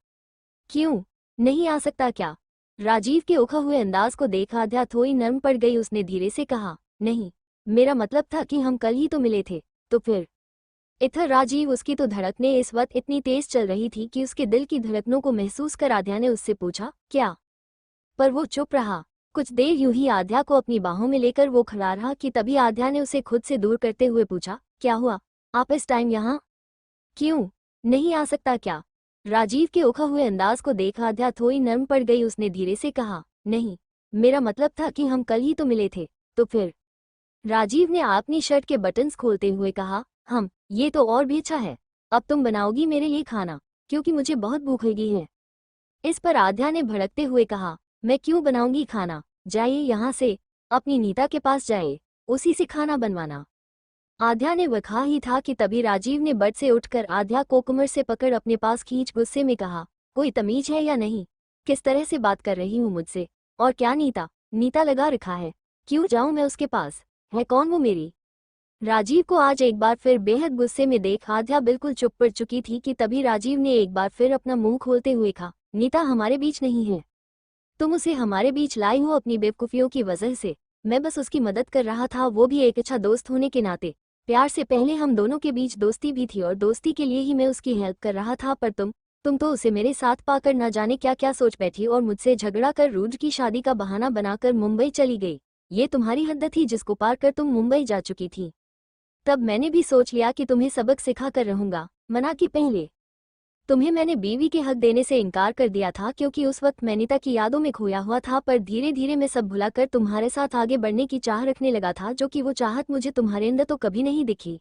क्यों? नहीं आ सकता क्या? राजीव के उखा हुए अंदाज को देख आद्या थोड़ी नर्म पड़ गई। उसने धीरे से कहा, नहीं, मेरा मतलब था कि हम कल ही तो मिले थे, तो फिर? इधर राजीव उसकी तो धड़कने इस वक्त इतनी तेज चल रही थी कि उसके दिल की धड़कनों को महसूस कर आद्या ने उससे पूछा, क्या? पर वो चुप रहा। कुछ देर यूं ही आद्या को अपनी बाहों में लेकर वो खड़ा रहा कि तभी आद्या ने उसे खुद से दूर करते हुए पूछा, क्या हुआ? आप इस टाइम यहाँ? क्यों? नहीं आ सकता क्या? राजीव के उखा हुए अंदाज को देख आद्या थोड़ी नर्म पड़ गई। उसने धीरे से कहा, नहीं, मेरा मतलब था कि हम कल ही तो मिले थे, तो फिर? राजीव ने अपनी शर्ट के बटन्स खोलते हुए कहा, ये तो और भी अच्छा है। अब तुम बनाओगी मेरे लिए खाना, क्योंकि मुझे बहुत भूख लगी है। इस पर आद्या ने भड़कते हुए कहा, मैं क्यों बनाऊंगी खाना? जाइए यहाँ से, अपनी नीता के पास जाइए, उसी से खाना बनवाना। आद्या ने वखा ही था कि तभी राजीव ने बेड से उठकर आद्या को कमर से पकड़ अपने पास खींच गुस्से में कहा, कोई तमीज है या नहीं? किस तरह से बात कर रही हूँ मुझसे? और क्या नीता नीता लगा रखा है? क्यों जाऊं मैं उसके पास? है कौन वो मेरी? राजीव को आज एक बार फिर बेहद गुस्से में देख आद्या बिल्कुल चुप पड़ चुकी थी कि तभी राजीव ने एक बार फिर अपना मुंह खोलते हुए कहा, नीता हमारे बीच नहीं है। तुम उसे हमारे बीच लाई हो अपनी बेवकूफियों की वजह से। मैं बस उसकी मदद कर रहा था, वो भी एक अच्छा दोस्त होने के नाते। प्यार से पहले हम दोनों के बीच दोस्ती भी थी और दोस्ती के लिए ही मैं उसकी हेल्प कर रहा था। पर तुम तो उसे मेरे साथ पाकर न जाने क्या क्या सोच बैठी और मुझसे झगड़ा कर रूज की शादी का बहाना बनाकर मुंबई चली गई। ये तुम्हारी हद थी जिसको पार कर तुम मुंबई जा चुकी थी। तब मैंने भी सोच लिया कि तुम्हें सबक सिखा कर रहूंगा, मना कि पहले तुम्हें मैंने बीवी के हक देने से इनकार कर दिया था, क्योंकि उस वक्त मैं नीता की यादों में खोया हुआ था। पर धीरे धीरे मैं सब भुलाकर तुम्हारे साथ आगे बढ़ने की चाह रखने लगा था, जो कि वो चाहत मुझे तुम्हारे अंदर तो कभी नहीं दिखी।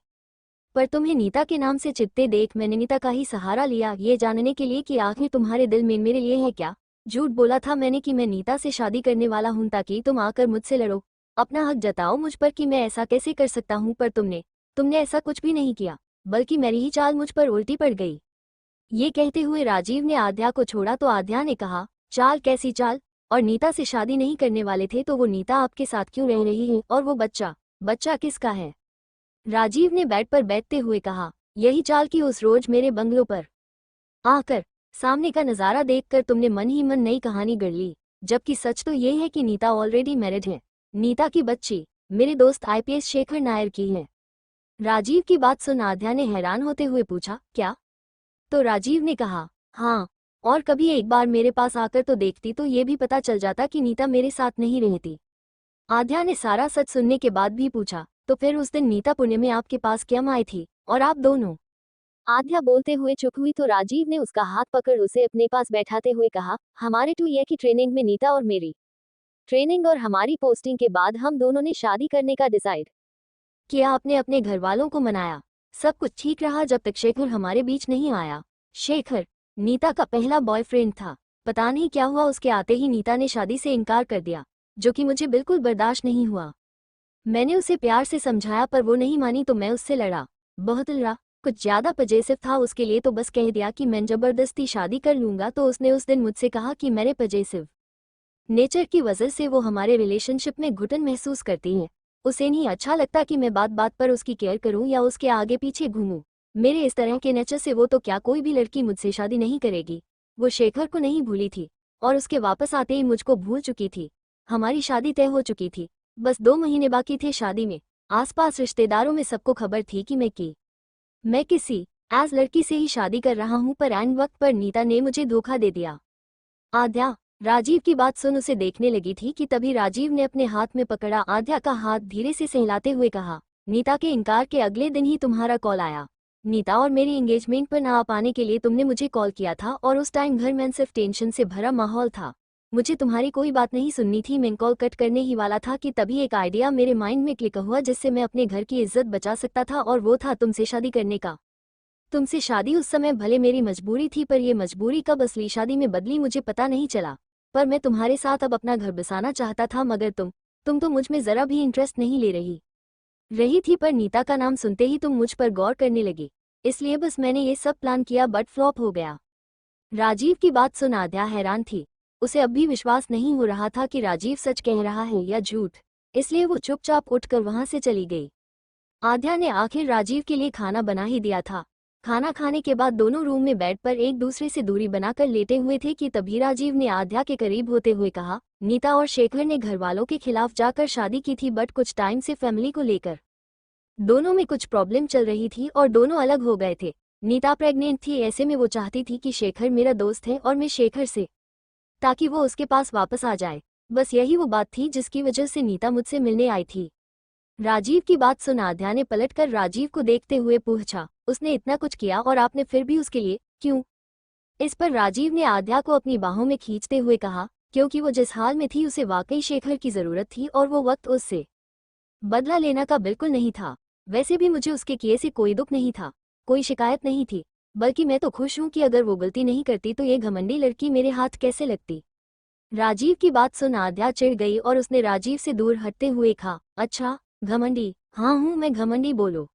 पर तुम्हें नीता के नाम से चित्ते देख मैंने नीता का ही सहारा लिया, ये जानने के लिए कि आखिर तुम्हारे दिल में मेरे लिए है क्या। झूठ बोला था मैंने कि मैं नीता से शादी करने वाला हूं, ताकि तुम आकर मुझसे लड़ो, अपना हक जताओ मुझ पर कि मैं ऐसा कैसे कर सकता हूं। पर तुमने ऐसा कुछ भी नहीं किया, बल्कि मेरी ही चाल मुझ पर उल्टी पड़ गई। ये कहते हुए राजीव ने आद्या को छोड़ा तो आद्या ने कहा, चाल कैसी चाल? और नीता से शादी नहीं करने वाले थे तो वो नीता आपके साथ क्यों रह रही है? और वो बच्चा किसका है? राजीव ने बेड पर बैठते हुए कहा, यही चाल कि उस रोज मेरे बंगलों पर आकर सामने का नजारा देखकर तुमने मन ही मन नई कहानी गढ़ ली, जबकि सच तो ये है कि नीता ऑलरेडी मैरिड है। नीता की बच्ची मेरे दोस्त आईपीएस शेखर नायर की है। राजीव की बात सुन आद्या ने हैरान होते हुए पूछा, क्या? तो राजीव ने कहा, हाँ, और कभी एक बार मेरे पास आकर तो देखती तो ये भी पता चल जाता कि नीता मेरे साथ नहीं रहती। आद्या ने सारा सच सुनने के बाद भी पूछा, तो फिर उस दिन नीता पुणे में आपके पास क्यों आई थी, और आप दोनों? आद्या बोलते हुए चुप हुई तो राजीव ने उसका हाथ पकड़ उसे अपने पास बैठाते हुए कहा, हमारे 2 ईयर की ट्रेनिंग में नीता और मेरी ट्रेनिंग और हमारी पोस्टिंग के बाद हम दोनों ने शादी करने का डिसाइड किया। आपने अपने घर वालों को मनाया, सब कुछ ठीक रहा जब तक शेखर हमारे बीच नहीं आया। शेखर नीता का पहला बॉयफ्रेंड था। पता नहीं क्या हुआ, उसके आते ही नीता ने शादी से इनकार कर दिया, जो कि मुझे बिल्कुल बर्दाश्त नहीं हुआ। मैंने उसे प्यार से समझाया पर वो नहीं मानी तो मैं उससे लड़ा, बहुत लड़ा, कुछ ज्यादा पजेसिव था उसके लिए, तो बस कह दिया कि मैं जबरदस्ती शादी कर लूंगा। तो उसने उस दिन मुझसे कहा कि मेरे पजेसिव नेचर की वजह से वो हमारे रिलेशनशिप में घुटन महसूस करती है। उसे नहीं अच्छा लगता कि मैं बात बात पर उसकी केयर करूं या उसके आगे पीछे घूमूं। मेरे इस तरह के नेचर से वो तो क्या कोई भी लड़की मुझसे शादी नहीं करेगी। वो शेखर को नहीं भूली थी और उसके वापस आते ही मुझको भूल चुकी थी। हमारी शादी तय हो चुकी थी, बस 2 महीने बाकी थे शादी में। आसपास रिश्तेदारों में सबको खबर थी कि मैं किसी एज लड़की से ही शादी कर रहा हूं, पर ऐन वक्त पर नीता ने मुझे धोखा दे दिया। आद्या राजीव की बात सुन उसे देखने लगी थी कि तभी राजीव ने अपने हाथ में पकड़ा आद्या का हाथ धीरे से सहलाते हुए कहा, नीता के इनकार के अगले दिन ही तुम्हारा कॉल आया। नीता और मेरी एंगेजमेंट पर ना आ पाने के लिए तुमने मुझे कॉल किया था और उस टाइम घर में सिर्फ टेंशन से भरा माहौल था। मुझे तुम्हारी कोई बात नहीं सुननी थी। मैं कॉल कट करने ही वाला था कि तभी एक आइडिया मेरे माइंड में क्लिक हुआ जिससे मैं अपने घर की इज्जत बचा सकता था, और वो था तुमसे शादी करने का। तुमसे शादी उस समय भले मेरी मजबूरी थी, पर यह मजबूरी कब असली शादी में बदली मुझे पता नहीं चला। पर मैं तुम्हारे साथ अब अपना घर बसाना चाहता था, मगर तुम तो मुझ में जरा भी इंटरेस्ट नहीं ले रही थी। पर नीता का नाम सुनते ही तुम मुझ पर गौर करने लगी, इसलिए बस मैंने ये सब प्लान किया, बट फ्लॉप हो गया। राजीव की बात सुन आद्या हैरान थी। उसे अब भी विश्वास नहीं हो रहा था कि राजीव सच कह रहा है या झूठ, इसलिए वो चुपचाप उठकर वहां से चली गई। आद्या ने आखिर राजीव के लिए खाना बना ही दिया था। खाना खाने के बाद दोनों रूम में बेड पर एक दूसरे से दूरी बनाकर लेटे हुए थे कि तभी राजीव ने आद्या के करीब होते हुए कहा, नीता और शेखर ने घर वालों के खिलाफ जाकर शादी की थी, बट कुछ टाइम से फैमिली को लेकर दोनों में कुछ प्रॉब्लम चल रही थी और दोनों अलग हो गए थे। नीता प्रेग्नेंट थी, ऐसे में वो चाहती थी कि शेखर मेरा दोस्त है और मैं शेखर से, ताकि वो उसके पास वापस आ जाए। बस यही वो बात थी जिसकी वजह से नीता मुझसे मिलने आई थी। राजीव की बात सुन आद्या ने पलटकर राजीव को देखते हुए पूछा, उसने इतना कुछ किया और आपने फिर भी उसके लिए क्यों? इस पर राजीव ने आद्या को अपनी बाहों में खींचते हुए कहा, क्योंकि वो जिस हाल में थी उसे वाकई शेखर की जरूरत थी और वो वक्त उससे बदला लेना का बिल्कुल नहीं था। वैसे भी मुझे उसके किए से कोई दुख नहीं था, कोई शिकायत नहीं थी, बल्कि मैं तो खुश हूं कि अगर वो गलती नहीं करती तो ये घमंडी लड़की मेरे हाथ कैसे लगती। राजीव की बात सुन आद्या चिढ़ गई और उसने राजीव से दूर हटते हुए कहा, अच्छा घमंडी? हाँ हूँ मैं घमंडी, बोलो।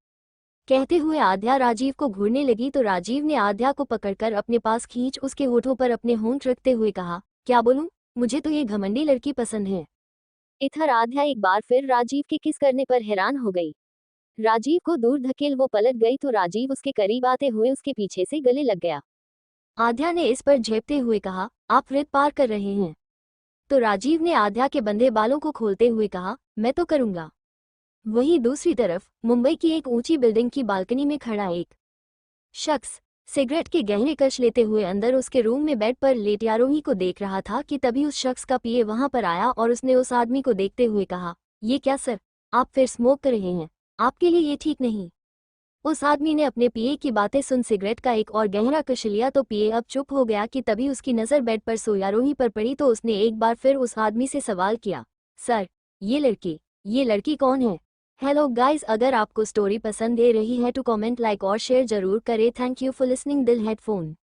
कहते हुए आद्या राजीव को घूरने लगी तो राजीव ने आद्या को पकड़कर अपने पास खींच उसके होठों पर अपने होंठ रखते हुए कहा, क्या बोलूं? मुझे तो ये घमंडी लड़की पसंद है। इधर आद्या एक बार फिर राजीव के किस करने पर हैरान हो गई। राजीव को दूर धकेल वो पलट गई तो राजीव उसके करीब आते हुए उसके पीछे से गले लग गया। आद्या ने इस पर झेपते हुए कहा, आप वृत्त पार कर रहे हैं? तो राजीव ने आद्या के बंधे बालों को खोलते हुए कहा, मैं तो करूंगा। वहीं दूसरी तरफ मुंबई की एक ऊंची बिल्डिंग की बालकनी में खड़ा एक शख्स सिगरेट के गहरे कश लेते हुए अंदर उसके रूम में बेड पर लेटे आरोही को देख रहा था कि तभी उस शख्स का पीए वहां पर आया और उसने उस आदमी को देखते हुए कहा, ये क्या सर, आप फिर स्मोक कर रहे हैं? आपके लिए ये ठीक नहीं। उस आदमी ने अपने पीए की बातें सुन सिगरेट का एक और गहरा कश लिया तो पीए अब चुप हो गया कि तभी उसकी नज़र बेड पर सोई आरोही पर पड़ी तो उसने एक बार फिर उस आदमी से सवाल किया, सर ये लड़की कौन है? हेलो गाइस, अगर आपको स्टोरी पसंद दे रही है तो कमेंट, लाइक और शेयर जरूर करें। थैंक यू फॉर लिसनिंग दिल हेडफोन।